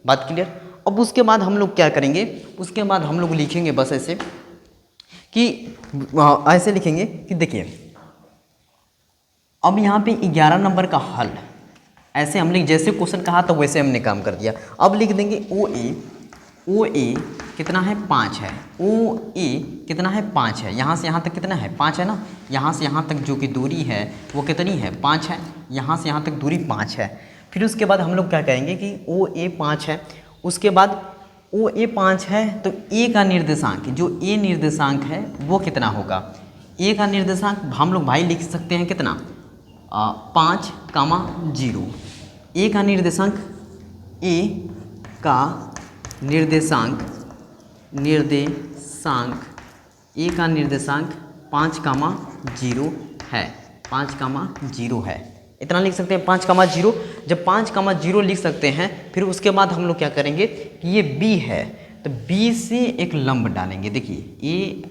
बात क्लियर। अब उसके बाद हम लोग क्या करेंगे, उसके बाद हम लोग लिखेंगे बस ऐसे कि ऐसे लिखेंगे कि देखिए अब यहाँ पे 11 नंबर का हल, ऐसे हमने जैसे क्वेश्चन कहा था वैसे हमने काम कर दिया। अब लिख देंगे ओ ए कितना है 5 है, ओ ए कितना है 5 है, यहाँ से यहाँ तक कितना है 5 है ना, यहाँ से यहाँ तक जो कि दूरी है वो कितनी है 5 है, यहाँ से यहाँ तक दूरी 5 है। फिर उसके बाद हम लोग क्या करेंगे कि ओ ए 5 है, उसके बाद ओ ए 5 है तो ए का निर्देशांक, जो ए निर्देशांक है वो कितना होगा, ए का निर्देशांक हम लोग भाई लिख सकते हैं कितना 5,0। ए का निर्देशांक, ए का निर्देशांक ए का निर्देशांक 5,0 है, 5,0 है, इतना लिख सकते हैं 5,0। जब 5,0 लिख सकते हैं फिर उसके बाद हम लोग क्या करेंगे कि ये बी है तो बी से एक लंब डालेंगे। देखिए ए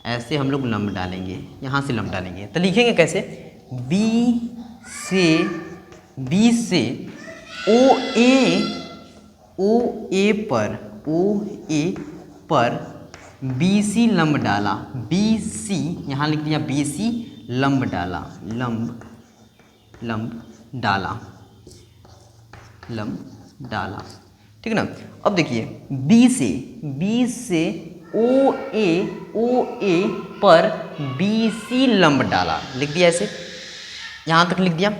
ऐसे हम लोग लंब डालेंगे, यहाँ से लंब डालेंगे तो लिखेंगे कैसे, बी से ओ ए पर बी सी लंब डाला, बी सी यहाँ लिख दिया, बी सी लंब डाला, लंब डाला, ठीक है ना। अब देखिए बी से ओ ए पर बी सी लंब डाला, लिख दिया ऐसे, यहाँ तक लिख दिया।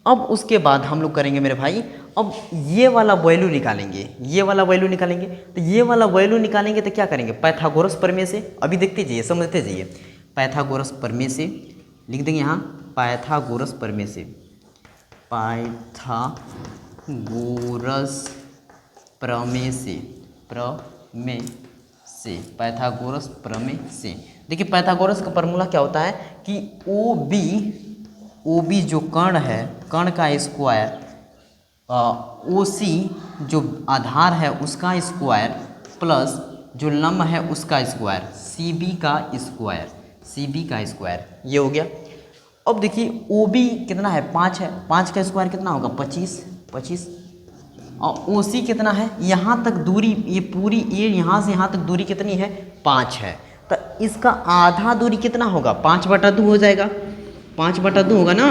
अब उसके बाद हम लोग करेंगे मेरे भाई, अब ये वाला वैल्यू निकालेंगे, तो ये वाला वैल्यू निकालेंगे तो क्या करेंगे, पाइथागोरस प्रमेय से, अभी देखते जाइए समझते जाइए, पाइथागोरस प्रमेय से लिख देंगे यहाँ, पाइथागोरस प्रमेय से, पाइथागोरस प्रमेय से। देखिए पाइथागोरस का फॉर्मूला क्या होता है कि ओ बी जो कर्ण है, कर्ण का स्क्वायर, ओ सी जो आधार है उसका स्क्वायर प्लस जो लंब है उसका स्क्वायर, सी बी का स्क्वायर, ये हो गया। अब देखिए ओ बी कितना है 5 है, 5 का स्क्वायर कितना होगा 25, और ओ सी कितना है, यहाँ तक दूरी, ये पूरी ये यहाँ से यहाँ तक दूरी कितनी है 5 है, तो इसका आधा दूरी कितना होगा 5/2 हो जाएगा, 5/2 होगा ना,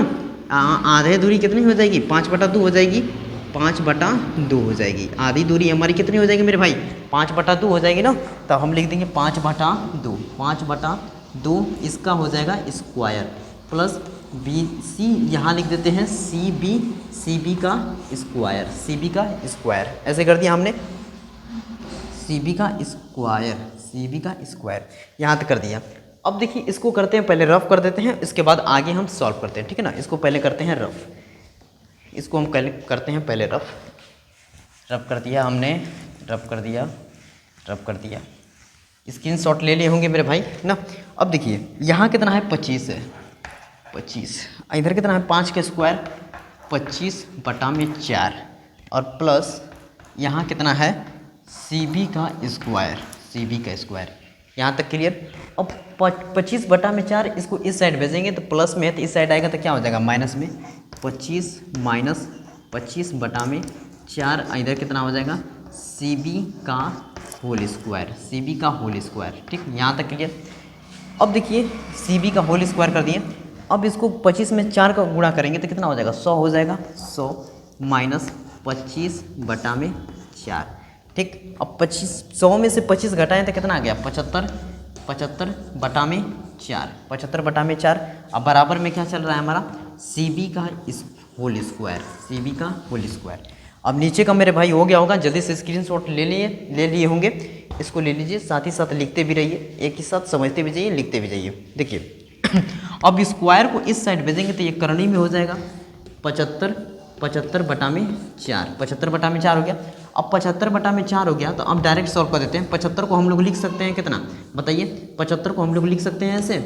आधे दूरी कितनी हो जाएगी 5/2 हो जाएगी, 5/2 हो जाएगी, आधी दूरी हमारी कितनी हो जाएगी मेरे भाई 5/2 हो जाएगी ना। तो हम लिख देंगे 5/2 इसका हो जाएगा स्क्वायर प्लस बी सी, यहाँ लिख देते हैं सी बी का स्क्वायर, ऐसे कर दिया हमने, सी बी का स्क्वायर यहाँ तक कर दिया। अब देखिए इसको करते हैं, पहले रफ कर देते हैं, इसके बाद आगे हम सॉल्व करते हैं, ठीक है ना। इसको पहले करते हैं रफ, इसको हम करते हैं पहले रफ कर दिया हमने, रफ कर दिया, स्क्रीनशॉट ले लिए होंगे मेरे भाई ना। अब देखिए यहाँ कितना है 25 है, 25, इधर कितना है 5 का स्क्वायर 25/4 और प्लस यहाँ कितना है सी बी का स्क्वायर, यहाँ तक क्लियर। अब 25/4 इसको इस साइड भेजेंगे तो प्लस में है, तो इस साइड आएगा तो क्या हो जाएगा माइनस में, 25 माइनस 25/4, इधर कितना हो जाएगा सी बी का होल स्क्वायर, ठीक, यहाँ तक क्लियर। अब देखिए सी बी का होल स्क्वायर कर दिए, अब इसको 25 में 4 का गुणा करेंगे तो कितना हो जाएगा 100 हो जाएगा, 100 माइनस 25/4, ठीक। अब 100 में से 25 घटाएं तो कितना आ गया 75/4, अब बराबर में क्या चल रहा है हमारा सी बी का होल स्क्वायर, अब नीचे का मेरे भाई हो गया होगा, जल्दी से स्क्रीनशॉट ले लिए होंगे, इसको ले लीजिए, साथ ही साथ लिखते भी रहिए, एक ही साथ समझते भी जाइए लिखते भी जाइए। देखिए अब स्क्वायर को इस साइड भेजेंगे तो ये करनी में हो जाएगा 75/4 हो गया। अब 75/4 हो गया तो अब डायरेक्ट सॉल्व कर देते हैं। 75 को हम लोग लिख सकते हैं कितना बताइए, 75 को हम लोग लिख सकते हैं ऐसे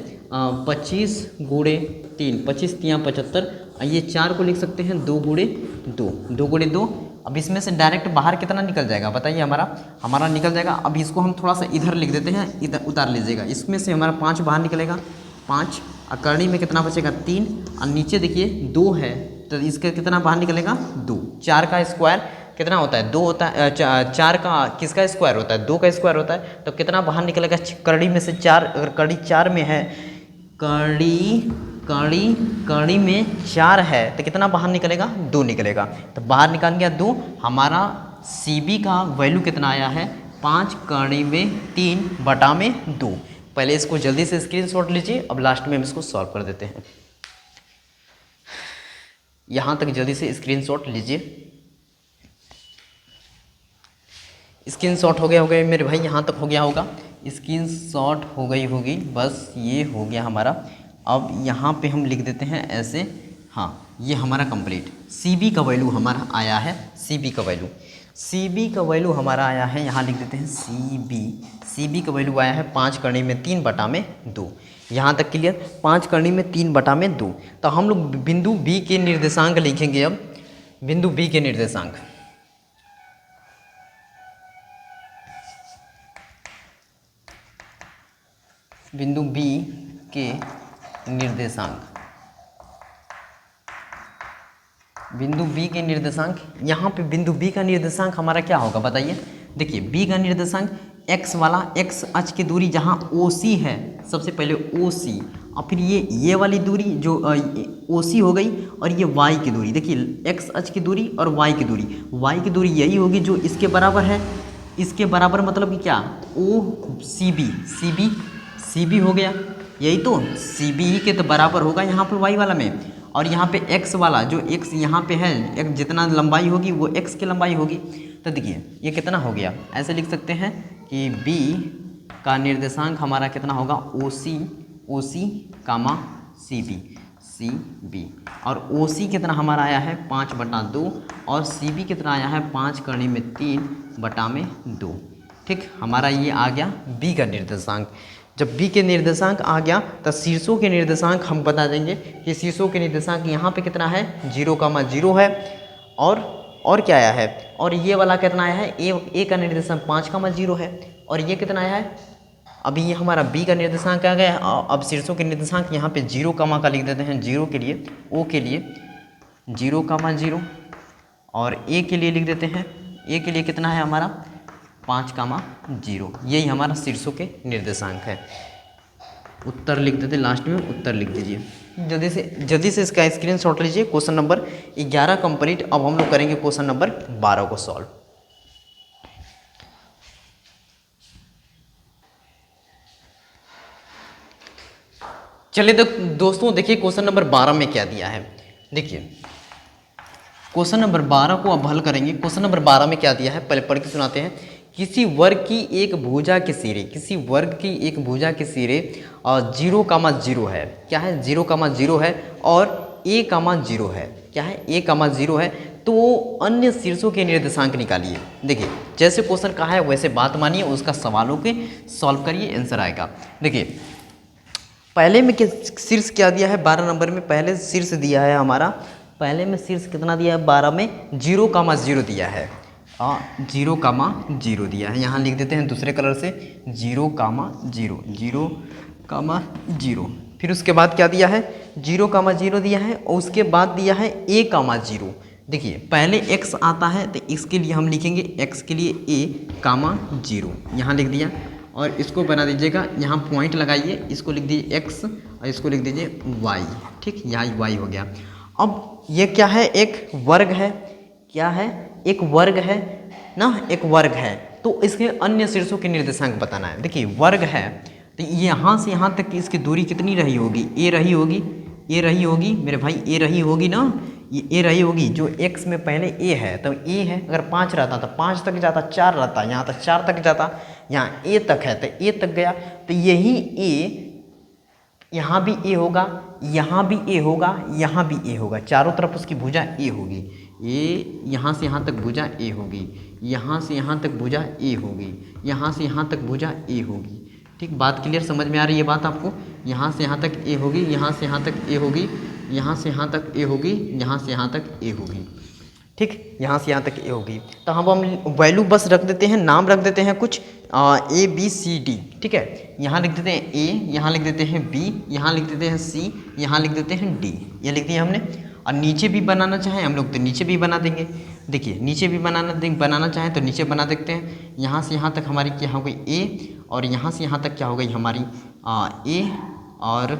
25 × 3, 25 × 75 ये 4 को लिख सकते हैं 2 गुणे 2, 2 गुणे 2। अब इसमें से डायरेक्ट बाहर कितना निकल जाएगा बताइए, हमारा निकल जाएगा। अब इसको हम थोड़ा सा इधर लिख देते हैं, इधर उतार लीजिएगा। इसमें से हमारा 5 बाहर निकलेगा, 5 और करनी में कितना बचेगा 3, और नीचे देखिए 2 है तो इसका कितना बाहर निकलेगा 2। 4 का स्क्वायर कितना होता है 2 होता है, 4 का किसका स्क्वायर होता है 2 का स्क्वायर होता है, तो कितना बाहर निकलेगा कड़ी में से 4। अगर कड़ी 4 में है, कड़ी में 4 है तो कितना बाहर निकलेगा 2 निकलेगा। तो बाहर निकाल गया 2। हमारा CB का वैल्यू कितना आया है 5 कड़ी में 3 बटा में 2। पहले इसको जल्दी से स्क्रीनशॉट लीजिए, अब लास्ट में हम इसको सॉल्व कर देते हैं। यहाँ तक जल्दी से स्क्रीनशॉट लीजिए। स्क्रीनशॉट हो गया मेरे भाई, यहाँ तक हो गया होगा, स्क्रीनशॉट हो गई होगी, बस ये हो गया हमारा। अब यहाँ पे हम लिख देते हैं ऐसे, हाँ ये हमारा कंप्लीट। CB का वैल्यू हमारा आया है, CB का वैल्यू हमारा आया है, यहाँ लिख देते हैं CB का वैल्यू आया है 5 करनी में 3 बटा में 2। यहाँ तक क्लियर, 5 करनी में 3 बटा में 2। तो हम लोग बिंदु B के निर्देशांक लिखेंगे। अब बिंदु B के निर्देशांक, बिंदु B के निर्देशांक, यहाँ पे बिंदु B का निर्देशांक हमारा क्या होगा बताइए। देखिए B का निर्देशांक x वाला, x अक्ष की दूरी जहाँ OC है, सबसे पहले OC, और फिर ये वाली दूरी जो OC हो गई, और ये y की दूरी। देखिए x अक्ष की दूरी और y की दूरी यही होगी जो इसके बराबर है। इसके बराबर मतलब कि क्या, CB हो गया, यही तो CB ही के तो बराबर होगा यहाँ पर y वाला में। और यहाँ पे x वाला जो x यहाँ पे है, एक जितना लंबाई होगी वो x की लंबाई होगी। तो देखिए ये कितना हो गया, ऐसे लिख सकते हैं कि B का निर्देशांक हमारा कितना होगा OC कामा CB, और OC कितना हमारा आया है 5 बटा 2, और CB कितना आया है 5 करने में 3 बटा में 2। ठीक, हमारा ये आ गया B का निर्देशांक। जब B के निर्देशांक आ गया तो शीर्षों के निर्देशांक हम बता देंगे कि शीर्षों के निर्देशांक यहाँ पे कितना है 0,0 है, और क्या आया है, और ये वाला कितना आया है A का निर्देशांक 5,0 है, और ये कितना आया है, अभी ये हमारा B का निर्देशांक आ गया। अब शीर्षों के निर्देशांक यहाँ पे 0, का लिख देते हैं 0 के लिए, O के लिए 0,0, और A के लिए लिख देते हैं, A के लिए कितना है हमारा 5,0। यही हमारा शीर्षों के निर्देशांक है। उत्तर लिख देते, लास्ट में उत्तर लिख दीजिए। जल्दी से इसका स्क्रीनशॉट लीजिए। Question number 11 complete. अब हम लोग करेंगे क्वेश्चन नंबर 12 को सॉल्व। चलिए तो दोस्तों देखिए क्वेश्चन नंबर 12 में क्या दिया है। देखिए क्वेश्चन नंबर 12 को अब हल करेंगे। क्वेश्चन नंबर 12 में क्या दिया है पहले पढ़ के सुनाते हैं। किसी वर्ग की एक भुजा के सिरे, 0,0 है। क्या है 0,0 है, और A,0 है। क्या है A,0 है। तो अन्य शीर्षों के निर्देशांक निकालिए। देखिए जैसे क्वेश्चन कहा है वैसे बात मानिए, उसका सवालों के सॉल्व करिए, आंसर आएगा। देखिए पहले में शीर्ष क्या दिया है 12 नंबर में, पहले शीर्ष दिया है हमारा, पहले में शीर्ष कितना दिया है 12 में 0,0 दिया है। 0,0 दिया है, यहाँ लिख देते हैं दूसरे कलर से 0,0। फिर उसके बाद क्या दिया है 0,0 दिया है, और उसके बाद दिया है A,0। देखिए पहले x आता है तो इसके लिए हम लिखेंगे x के लिए A,0 यहाँ लिख दिया, और इसको बना दीजिएगा, यहाँ पॉइंट लगाइए, इसको लिख दीजिए x और इसको लिख दीजिए y। ठीक, यहाँ y हो गया। अब ये क्या है, एक वर्ग है। क्या है, एक वर्ग है ना, एक वर्ग है। तो इसके अन्य शीर्षों के निर्देशांक बताना है। देखिए वर्ग है तो यहाँ से यहाँ तक की इसकी दूरी कितनी रही होगी, a रही होगी मेरे भाई, a रही होगी ना, ये a रही होगी। जो x में पहले a है तो a है, अगर 5 रहता तो 5 तक जाता, 4 रहता यहाँ तक 4 तक जाता, यहाँ a तक है तो a तक गया। तो यही a यहाँ भी a होगा, यहाँ भी a होगा, यहाँ भी a होगा, चारों तरफ उसकी भुजा a होगी। यहाँ से यहाँ तक भुजा a होगी, यहाँ से यहाँ तक भुजा a होगी, यहाँ से यहाँ तक भुजा a होगी। ठीक, बात क्लियर समझ में आ रही है बात आपको। यहाँ से यहाँ तक a होगी, यहाँ से यहाँ तक a होगी, यहाँ से यहाँ तक ए होगी, यहाँ से यहाँ तक ए होगी, ठीक, यहाँ से यहाँ तक ए होगी। तो हम वैल्यू बस रख देते हैं, नाम रख देते हैं कुछ ए बी सी डी, ठीक है। यहाँ लिख देते हैं ए, यहाँ लिख देते हैं बी, यहाँ लिख देते हैं सी, यहाँ लिख देते हैं डी, ये लिख दिया हमने। और नीचे भी बनाना चाहें हम लोग तो नीचे भी बना देंगे। देखिए नीचे भी बनाना चाहें तो नीचे बना देखते हैं। यहाँ से यहाँ तक हमारी क्या हो गई ए, और यहाँ से यहाँ तक क्या हो गई हमारी ए, और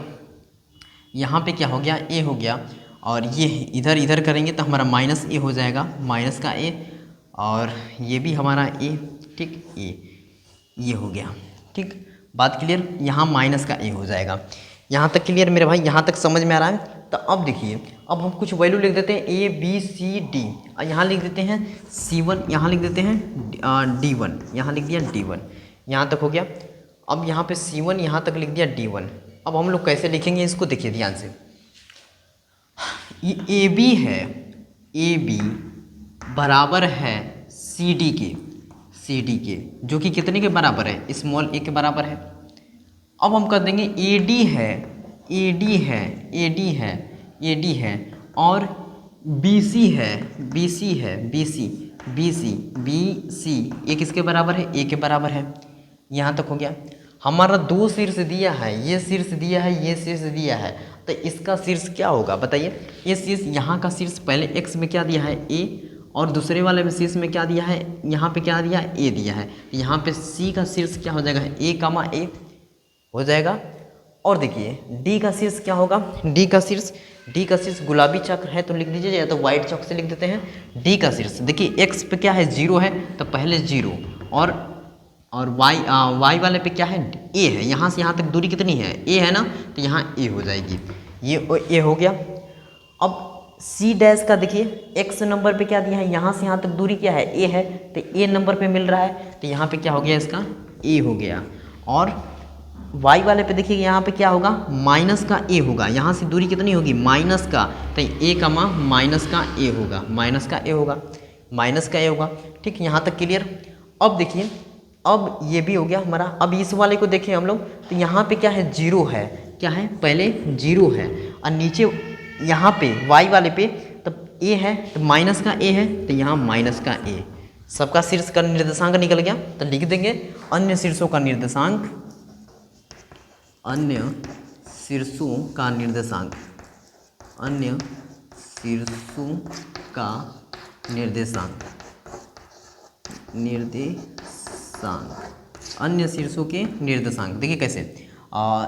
यहाँ पे क्या हो गया ए हो गया, और ये इधर इधर करेंगे तो हमारा माइनस ए हो जाएगा, माइनस का ए, और ये भी हमारा ए, ठीक, ये हो गया, ठीक, बात क्लियर। यहाँ माइनस का ए हो जाएगा। यहाँ तक क्लियर मेरे भाई, यहाँ तक समझ में आ रहा है। तो अब देखिए, अब हम कुछ वैल्यू लिख देते हैं ए बी सी डी, और यहाँ लिख देते हैं C1, यहाँ लिख देते हैं D1, यहाँ लिख दिया D1, यहाँ तक हो गया। अब यहाँ पे C1 यहाँ तक लिख दिया D1। अब हम लोग कैसे लिखेंगे इसको, देखिए ध्यान से। ये ए बी है, ए बी बराबर है सी डी के, जो कि कितने के बराबर है, स्मॉल ए के बराबर है। अब हम कर देंगे ए डी है, और बी सी ये किसके बराबर है, ए के बराबर है। यहाँ तक हो गया। हमारा दो शीर्ष दिया है, ये शीर्ष दिया है, ये शीर्ष दिया है, तो इसका शीर्ष क्या होगा बताइए। ये शीर्ष, यहाँ का शीर्ष पहले x में क्या दिया है ए, और दूसरे वाले में शीर्ष में क्या दिया है, यहाँ पे क्या दिया है, ए दिया है। यहाँ पे c का शीर्ष क्या हो जाएगा, a, हो जाएगा। और देखिए d का शीर्ष क्या होगा, d का शीर्ष गुलाबी चक्र है तो लिख दीजिए, या तो वाइट चौक से लिख देते हैं। d का शीर्ष देखिए x पे क्या है, 0 है, तो पहले 0, और y वाले पे क्या है, a है। यहाँ से यहाँ तक दूरी कितनी है, a है ना, तो यहाँ a हो जाएगी, ये a हो गया। अब c डैश का देखिए x नंबर पे क्या दिया है, यहाँ से यहाँ तक दूरी क्या है, a है, तो a नंबर पे मिल रहा है, तो यहाँ पे क्या हो गया, इसका a हो गया। और y वाले पे देखिए यहाँ पे क्या होगा, माइनस का a होगा। यहाँ से दूरी कितनी होगी, माइनस का, तो a का माइनस का a होगा, माइनस का a होगा, ठीक, यहाँ तक क्लियर। अब देखिए, अब ये भी हो गया हमारा। अब इस वाले को देखें हम लोग, तो यहाँ पे क्या है, 0 है, क्या है, पहले 0 है, और नीचे यहाँ पे y वाले पे तब a है, तो माइनस का a है, तो यहाँ माइनस का a। सबका शीर्ष का निर्देशांक निकल गया, तो लिख देंगे अन्य शीर्षों का निर्देशांक, अन्य शीर्षों का निर्देशांक, अन्य शीर्षों का निर्देशांक, अन्य शीर्षों के निर्देशांक। देखिए कैसे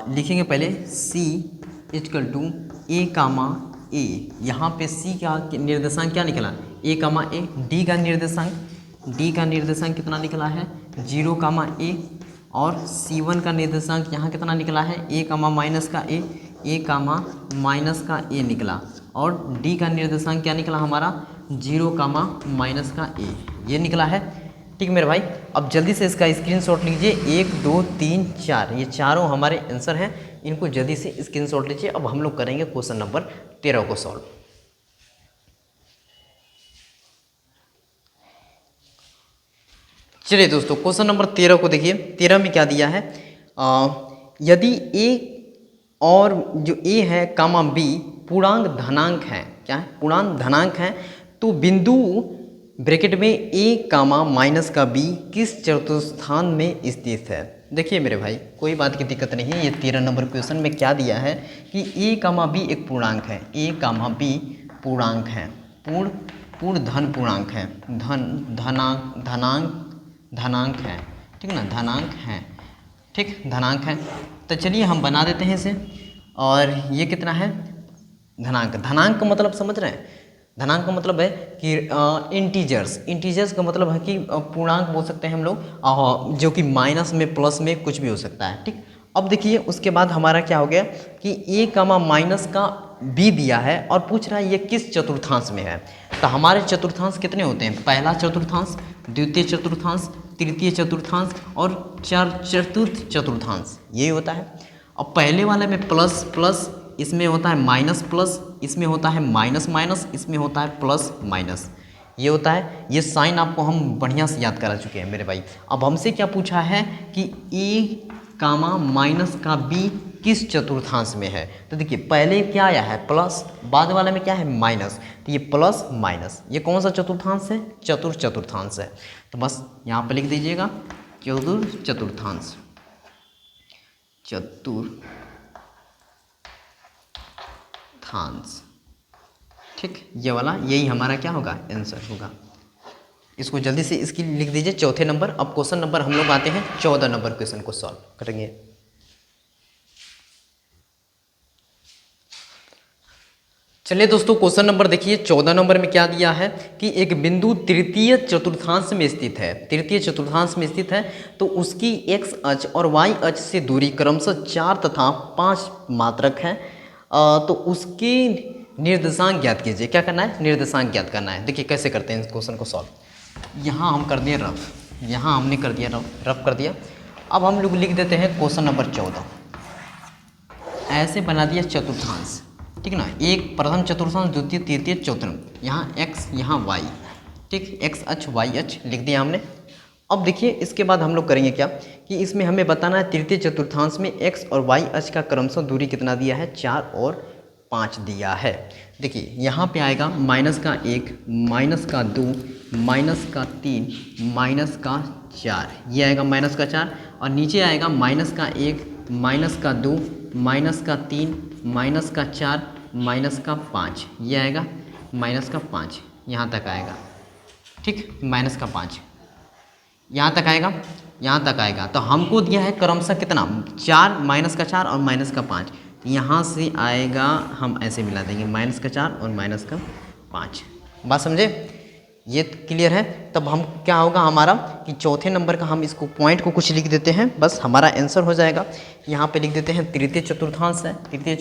लिखेंगे, पहले c equal to a comma a, यहाँ पे c का निर्देशांक क्या निकला, a कामा a। d का निर्देशांक कितना निकला है, 0 कामा a, और c1 का निर्देशांक यहाँ कितना निकला है, a कामा माइनस का a कामा माइनस का a निकला, और d का निर्देशांक क्या निकला हमारा, 0 कामा माइनस का a, ये निकला है, ठीक मेरे भाई। अब जल्दी से इसका स्क्रीनशॉट लीजिए, 1 2 3 4, ये चारों हमारे आंसर हैं, इनको जल्दी से स्क्रीनशॉट लीजिए। अब हम लोग करेंगे क्वेश्चन नंबर 13 को सॉल्व। चलिए दोस्तों, क्वेश्चन नंबर 13 को देखिए। 13 में क्या दिया है, यदि a और जो a है कामा b पूर्णांक धनांक है, क्या है, पूर्णांक धनांक है, तो बिंदु ब्रैकेट में a कामा माइनस का b किस चतुर्थान में स्थित है। देखिए मेरे भाई, कोई बात की दिक्कत नहीं है। ये 13 नंबर क्वेश्चन में क्या दिया है कि a कामा b एक पूर्णांक है, a कामा b पूर्णांक है, पूर्ण धन पूर्णांक है, धनांक है, ठीक ना, धनांक है, ठीक, धनांक है। तो चलिए हम बना देते हैं इसे। और ये कितना है, धनांक का मतलब समझ रहे हैं, धनांक का मतलब है कि इंटीजर्स का मतलब है कि पूर्णांक बोल सकते हैं हम लोग, जो कि माइनस में प्लस में कुछ भी हो सकता है, ठीक। अब देखिए उसके बाद हमारा क्या हो गया कि a कामा माइनस का b दिया है, और पूछ रहा है ये किस चतुर्थांश में है। तो हमारे चतुर्थांश कितने होते हैं, पहला चतुर्थांश, द्वितीय चतुर्थांश, तृतीय चतुर्थांश और चतुर्थ चतुर्थांश, यही होता है। अब पहले वाले में प्लस प्लस, इसमें होता है माइनस प्लस, इसमें होता है माइनस माइनस, इसमें होता है प्लस माइनस, ये होता है। ये साइन आपको हम बढ़िया से याद करा चुके हैं मेरे भाई। अब हमसे क्या पूछा है कि a कामा माइनस का b किस चतुर्थांश में है। तो देखिए पहले क्या आया है प्लस, बाद वाले में क्या है माइनस, तो ये प्लस माइनस, ये कौन सा चतुर्थांश है, चतुर्थांश है। तो बस यहाँ पे लिख दीजिएगा चतुर्थांश, ठीक, ये वाला यही हमारा क्या होगा आंसर होगा। इसको जल्दी से इसकी लिख दीजिए चौथे नंबर। अब क्वेश्चन नंबर हम लोग आते हैं 14 नंबर क्वेश्चन को सॉल्व करेंगे। चलिए दोस्तों क्वेश्चन नंबर देखिए 14 नंबर में क्या दिया है कि एक बिंदु तृतीय चतुर्थांश में स्थित है, तृतीय चतुर्थांश में स्थित है, तो उसकी x अक्ष और y अक्ष से दूरी क्रमशः 4 तथा 5 मात्रक है। तो उसकी निर्देशांक ज्ञात कीजिए। क्या करना है, निर्देशांक ज्ञात करना है। देखिए कैसे करते हैं इस क्वेश्चन को सॉल्व। यहाँ हम कर दिए रफ, यहाँ हमने कर दिया रफ कर दिया। अब हम लोग लिख देते हैं क्वेश्चन नंबर 14, ऐसे बना दिया चतुर्थांश, ठीक ना, एक प्रथम चतुर्थांश, द्वितीय, तृतीय, चतुर्थ, यहाँ x यहाँ y, ठीक, x अक्ष y अक्ष लिख दिया हमने। अब देखिए इसके बाद हम लोग करेंगे क्या कि इसमें हमें बताना है तृतीय चतुर्थांश में x और y अक्ष का क्रमशः दूरी कितना दिया है, 4 और 5 दिया है। देखिए यहाँ पे आएगा माइनस का 1, माइनस का 2, माइनस का 3, माइनस का 4, ये आएगा माइनस का 4, और नीचे आएगा माइनस का 1, माइनस का 2, माइनस का 3, माइनस का 4, माइनस का 5, ये आएगा माइनस का 5, यहाँ तक आएगा, ठीक, माइनस का 5 यहाँ तक आएगा, यहाँ तक आएगा। तो हमको दिया है क्रमशः कितना, 4, माइनस का 4 और माइनस का 5, यहाँ से आएगा, हम ऐसे मिला देंगे माइनस का 4 और माइनस का 5। बात समझे, ये क्लियर है। तब हम क्या होगा हमारा कि चौथे नंबर का हम इसको पॉइंट को कुछ लिख देते हैं, बस हमारा आंसर हो जाएगा। यहाँ पे लिख देते हैं तृतीय चतुर्थांश है, तृतीय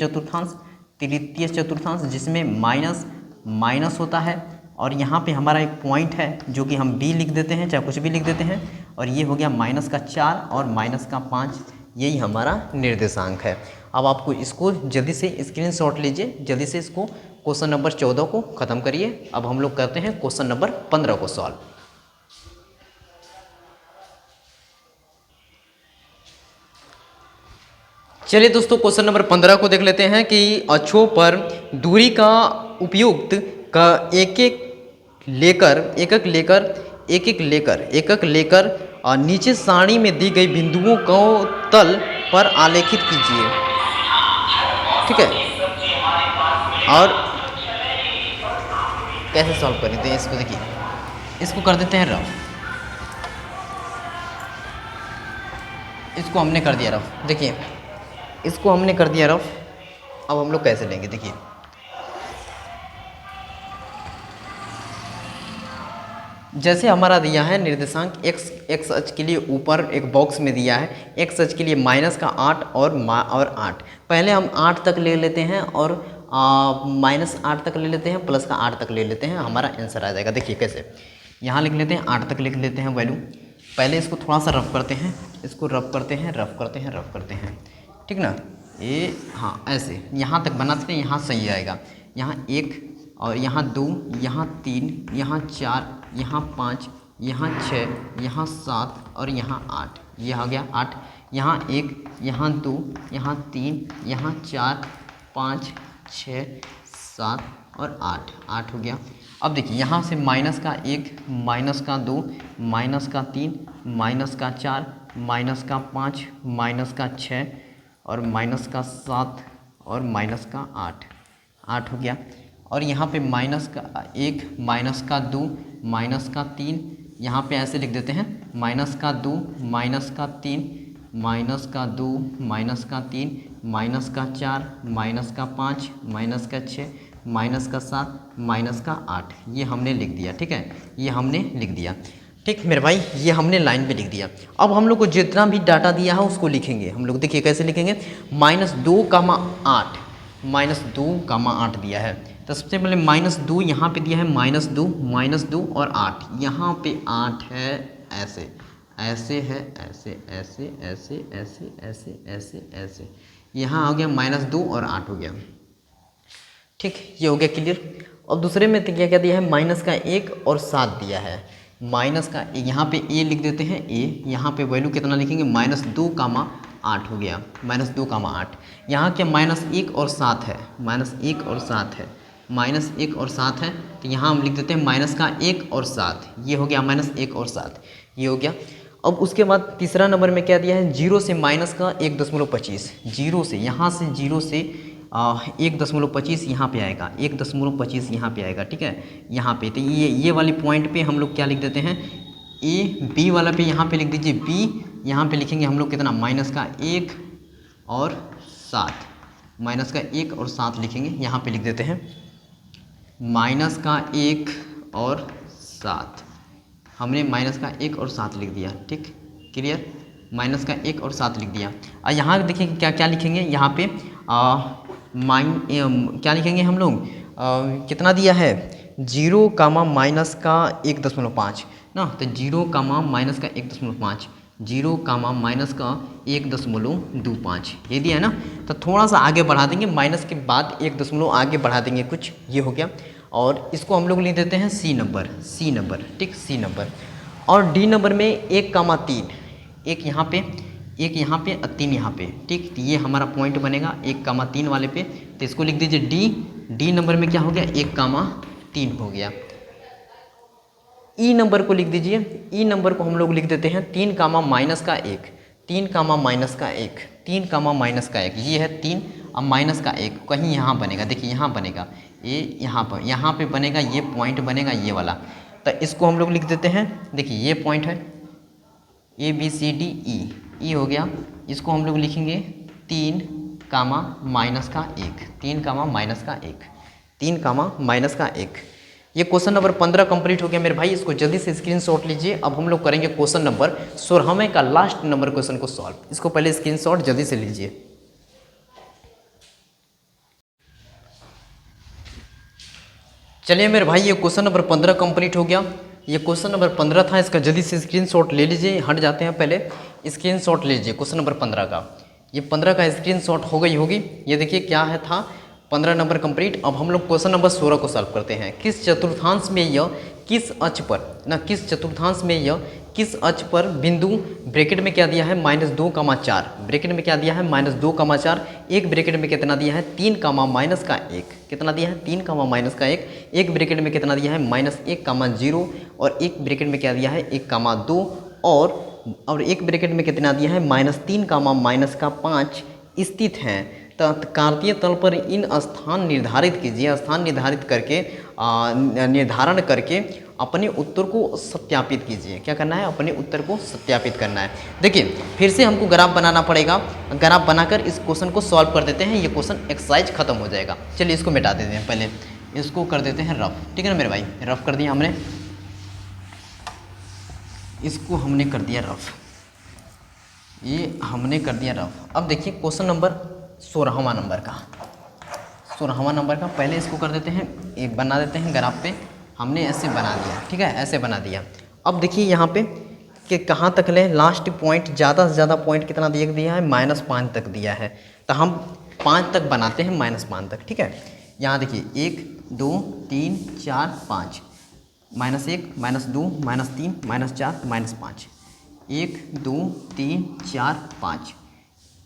चतुर्थांश जिसमें माइनस माइनस होता है, और यहाँ पे हमारा एक पॉइंट है जो कि हम बी लिख देते हैं, चाहे कुछ भी लिख देते हैं, और ये हो गया माइनस का 4 और माइनस का 5, यही हमारा निर्देशांक है। अब आपको इसको जल्दी से स्क्रीनशॉट लीजिए, जल्दी से इसको क्वेश्चन नंबर 14 को ख़त्म करिए। अब हम लोग करते हैं क्वेश्चन नंबर 15 को सॉल्व। चलिए दोस्तों क्वेश्चन नंबर 15 को देख लेते हैं कि अक्षों पर दूरी का उपयुक्त का एक एक लेकर नीचे सारणी में दी गई बिंदुओं को तल पर आलेखित कीजिए, ठीक है। और कैसे सॉल्व करें तो इसको देखिए, इसको कर देते हैं रफ, इसको हमने कर दिया रफ, देखिए इसको हमने कर दिया रफ। अब हम लोग कैसे लेंगे, देखिए जैसे हमारा दिया है निर्देशांक x अक्ष के लिए ऊपर एक बॉक्स में दिया है, x अक्ष के लिए माइनस का 8 और 8, पहले हम 8 तक ले लेते हैं और माइनस 8 तक ले लेते हैं, प्लस का 8 तक ले लेते हैं, हमारा आंसर आ जाएगा। देखिए कैसे, यहाँ लिख लेते हैं 8 तक लिख लेते हैं वैल्यू, पहले इसको थोड़ा सा रफ करते हैं, इसको रफ करते हैं, ठीक ना, ये हाँ ऐसे यहाँ तक बनाते हैं, यहाँ सही आएगा, यहाँ 1 और यहाँ 2, यहाँ 3, यहाँ 4, यहाँ 5, यहाँ 6, यहाँ 7 और यहाँ 8, ये आ गया 8, यहाँ 1, यहाँ 2, यहाँ 3, यहाँ 4, 5, 6, 7 और 8 हो गया। अब देखिए यहाँ से माइनस का 1, माइनस का 2, माइनस का 3, माइनस का 4, माइनस का 5, माइनस का 6 और माइनस का 7 और माइनस का 8 हो गया। और यहाँ पे माइनस का 1, माइनस का 2, माइनस का 3, यहाँ पे ऐसे लिख देते हैं माइनस का 2, माइनस का 3, माइनस का 2, माइनस का 3, माइनस का 4, माइनस का 5, माइनस का 6, माइनस का 7, माइनस का 8, ये हमने लिख दिया, ठीक है, ये हमने लिख दिया, ठीक मेरे भाई, ये हमने लाइन पे लिख दिया। अब हम लोग को जितना भी डाटा दिया है उसको लिखेंगे हम लोग। देखिए कैसे लिखेंगे, -2,8, -2,8 दिया है, तो सबसे पहले -2 यहाँ पे दिया है, -2 और 8, यहाँ पे 8 है, ऐसे ऐसे है, ऐसे ऐसे ऐसे ऐसे ऐसे ऐसे ऐसे, यहाँ आ गया -2 और 8 हो गया, ठीक, ये हो गया क्लियर। और दूसरे में क्या क्या दिया है, माइनस का 1 और 7 दिया है, माइनस का यहाँ पे a लिख देते हैं a, यहाँ पे वैल्यू कितना लिखेंगे, -2,8 8 हो गया, -2, 8। यहाँ क्या -1 और 7 है, -1 और 7 है, -1 और 7 है, तो यहाँ हम लिख देते हैं -1 और 7, ये हो गया -1 और 7, ये हो गया। अब उसके बाद तीसरा नंबर में क्या दिया है, 0 से -1.25, 0 से यहाँ से 0 से 1.25 यहाँ पे आएगा, 1.25 यहाँ पे आएगा, ठीक है, यहाँ पे। तो ये वाली पॉइंट पे हम लोग क्या लिख देते हैं, ए, बी वाला पे यहाँ पे लिख दीजिए बी, यहाँ पे लिखेंगे हम लोग कितना, -1 और 7, -1 और 7 लिखेंगे, यहाँ पे लिख देते हैं -1 और 7, हमने -1 और 7 लिख दिया, ठीक, क्लियर, -1 और 7 लिख दिया। और यहाँ देखिए क्या क्या लिखेंगे, यहाँ पे क्या लिखेंगे हम लोग, कितना दिया है, 0, -1.5 ना, तो 0, -1.5, 0, -1.25 ये दिया है ना। तो थोड़ा सा आगे बढ़ा देंगे, माइनस के बाद 1 दशमलव आगे बढ़ा देंगे कुछ, ये हो गया। और इसको हम लोग लिख देते हैं सी नंबर, ठीक, सी नंबर। और डी नंबर में 1, 1 यहाँ पे, 1 यहाँ पे और 3 यहाँ पे, ठीक, तो ये हमारा पॉइंट बनेगा 1, 3 वाले पे, तो इसको लिख दीजिए डी नंबर में क्या हो गया, 1, 3 हो गया। ई नंबर को लिख दीजिए, ई नंबर को हम लोग लिख देते हैं 3, -1, 3, -1, 3, -1, ये है 3 और -1 कहीं यहाँ बनेगा, देखिए यहाँ बनेगा, ये यहाँ पे बनेगा, ये पॉइंट बनेगा ये वाला, तो इसको हम लोग लिख देते हैं, देखिए ये पॉइंट है ABCD E हो गया, इसको हम लोग लिखेंगे 3, -1, 3, -1। ये क्वेश्चन नंबर 15 कंप्लीट हो गया मेरे भाई, इसको जल्दी से स्क्रीनशॉट लीजिए। अब हम लोग करेंगे क्वेश्चन नंबर 16वें का लास्ट नंबर क्वेश्चन को सॉल्व, इसको पहले स्क्रीनशॉट जल्दी से लीजिए। चलिए मेरे भाई, ये क्वेश्चन नंबर 15 कंप्लीट हो गया। ये क्वेश्चन नंबर 15 था, इसका जल्दी से स्क्रीनशॉट ले लीजिए। हट जाते हैं पहले, स्क्रीनशॉट लीजिए क्वेश्चन नंबर 15 का। ये 15 का स्क्रीनशॉट हो गई होगी, ये देखिए क्या है था, 15 नंबर कंप्लीट। अब हम लोग क्वेश्चन नंबर 16 को सॉल्व करते हैं। किस चतुर्थांश में यह किस अक्ष पर ना, किस चतुर्थांश में यह किस अक्ष पर बिंदु ब्रैकेट में क्या दिया है, -2, 4, ब्रैकेट में क्या दिया है, -2, 4, एक ब्रैकेट में कितना दिया है, 3, -1, कितना दिया है, 3, -1, एक ब्रैकेट में कितना दिया है, -1, 0, और एक ब्रैकेट में क्या दिया है, 1, 2, और एक ब्रैकेट में कितना दिया है, -3, -5 स्थित हैं। कार्तीय तल पर इन स्थान निर्धारित कीजिए, स्थान निर्धारित करके निर्धारण करके अपने उत्तर को सत्यापित कीजिए। क्या करना है, अपने उत्तर को सत्यापित करना है। देखिए फिर से हमको ग्राफ बनाना पड़ेगा, ग्राफ बनाकर इस क्वेश्चन को सॉल्व कर देते हैं, ये क्वेश्चन एक्सरसाइज खत्म हो जाएगा। चलिए इसको मिटा देते हैं, पहले इसको कर देते हैं रफ, ठीक है ना मेरे भाई, रफ कर दिया हमने, इसको हमने कर दिया रफ, ये हमने कर दिया रफ। अब देखिए क्वेश्चन नंबर 16वां नंबर का, 16वां नंबर का पहले इसको कर देते हैं, एक बना देते हैं ग्राफ पे, हमने ऐसे बना दिया, ठीक है, ऐसे बना दिया। अब देखिए यहाँ पे कि कहाँ तक लें, लास्ट पॉइंट, ज़्यादा से ज़्यादा पॉइंट कितना दिया है, -5 तक दिया है, तो हम 5 तक बनाते हैं, -5 तक, ठीक है। यहाँ देखिए 1, 2, 3, 4, 5, -1, -2, -3, -4, -5, 1, 2, 3, 4, 5,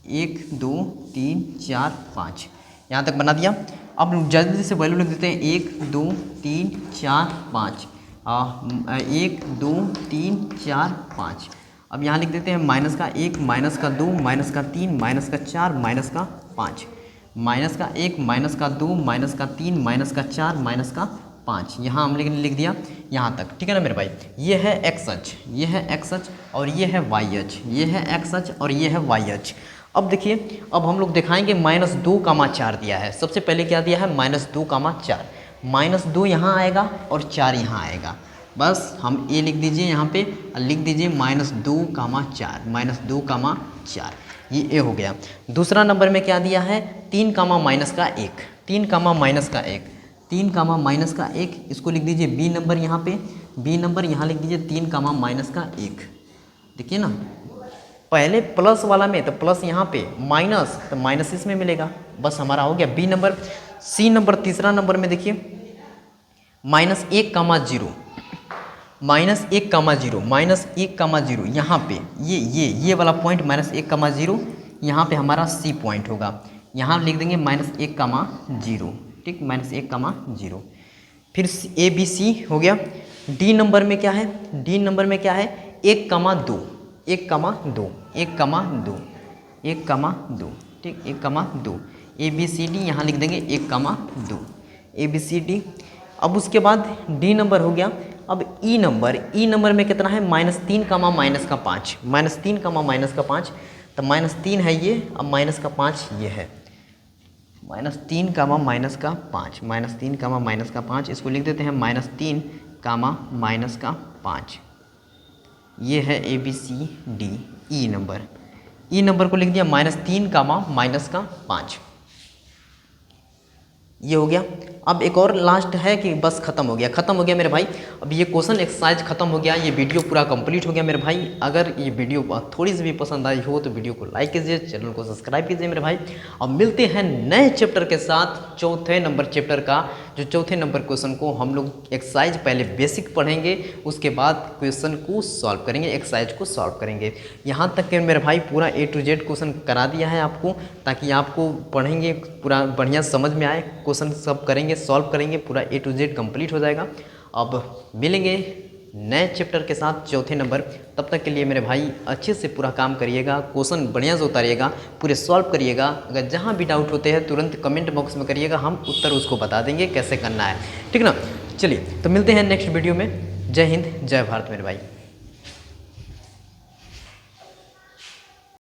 1, 2, 3, 4, 5, यहाँ तक बना दिया। अब जल्दी से वैल्यू लिख देते हैं, 1, 2, 3, 4, 5, 1, 2, 3, 4, 5। अब यहाँ लिख देते हैं -1, -2, -3, -4, -5, -1, -2, -3, -4, यहाँ हम लिख दिया यहाँ तक, ठीक है ना मेरे भाई। ये है एक्स अक्ष, ये है एक्स अक्ष, और ये है वाई अक्ष, ये है एक्स अक्ष और ये है वाई अक्ष। अब देखिए, अब हम लोग दिखाएंगे -2, 4 दिया है। सबसे पहले क्या दिया है, -2, 4, -2 यहाँ आएगा और 4 यहाँ आएगा, बस हम ए लिख दीजिए यहाँ पे, लिख दीजिए -2, 4, -2, 4, ये ए हो गया। दूसरा नंबर में क्या दिया है, 3, -1, 3, -1, 3, -1, इसको लिख दीजिए बी नंबर, यहाँ पे बी नंबर यहाँ लिख दीजिए 3, -1। देखिए ना, पहले प्लस वाला में तो प्लस यहाँ पे, माइनस तो माइनस इसमें मिलेगा, बस हमारा हो गया बी नंबर। सी नंबर, तीसरा नंबर में देखिए -1, 0, -1, 0, -1, 0, यहाँ पे ये वाला पॉइंट -1, 0, यहाँ पे हमारा सी पॉइंट होगा, यहाँ लिख देंगे -1, 0, ठीक, -1, 0। फिर ए बी सी हो गया। डी नंबर में क्या है, डी नंबर में क्या है 1, 2, 1, 2, 1, 2, 1, 2, ठीक, 1, 2। ए बी सी डी यहाँ लिख देंगे 1, 2, ए बी सी डी। अब उसके बाद डी नंबर हो गया। अब ई नंबर, ई नंबर में कितना है -3, -5, -3, -5, तो -3 है ये, अब -5 ये है, -3, -5, -3, -5, इसको लिख देते हैं -3, -5, ये है A B C D. E number, E number को लिख दिया -3, -5, ये हो गया। अब एक और लास्ट है कि बस खत्म हो गया मेरे भाई। अब ये क्वेश्चन एक्सरसाइज खत्म हो गया, ये वीडियो पूरा कंप्लीट हो गया मेरे भाई। अगर ये वीडियो थोड़ी सी भी पसंद आई हो तो वीडियो को लाइक कीजिए, चैनल को सब्सक्राइब कीजिए मेरे भाई। अब मिलते हैं नए चैप्टर के साथ, चौथे नंबर चैप्टर का, जो चौथे नंबर क्वेश्चन को हम लोग एक्सरसाइज पहले बेसिक पढ़ेंगे, उसके बाद क्वेश्चन को सॉल्व करेंगे, एक्सरसाइज को सॉल्व करेंगे। यहाँ तक कि मेरे भाई पूरा A to Z क्वेश्चन करा दिया है आपको, ताकि आपको पढ़ेंगे पूरा बढ़िया समझ में आए, क्वेश्चन सब करेंगे, सॉल्व करेंगे, पूरा A to Z कंप्लीट हो जाएगा। अब मिलेंगे नए चैप्टर के साथ चौथे नंबर। तब तक के लिए मेरे भाई अच्छे से पूरा काम करिएगा, क्वेश्चन बढ़िया से उतारिएगा, पूरे सॉल्व करिएगा। अगर जहाँ भी डाउट होते हैं तुरंत कमेंट बॉक्स में करिएगा, हम उत्तर उसको बता देंगे कैसे करना है, ठीक ना। चलिए तो मिलते हैं नेक्स्ट वीडियो में। जय हिंद, जय भारत मेरे भाई।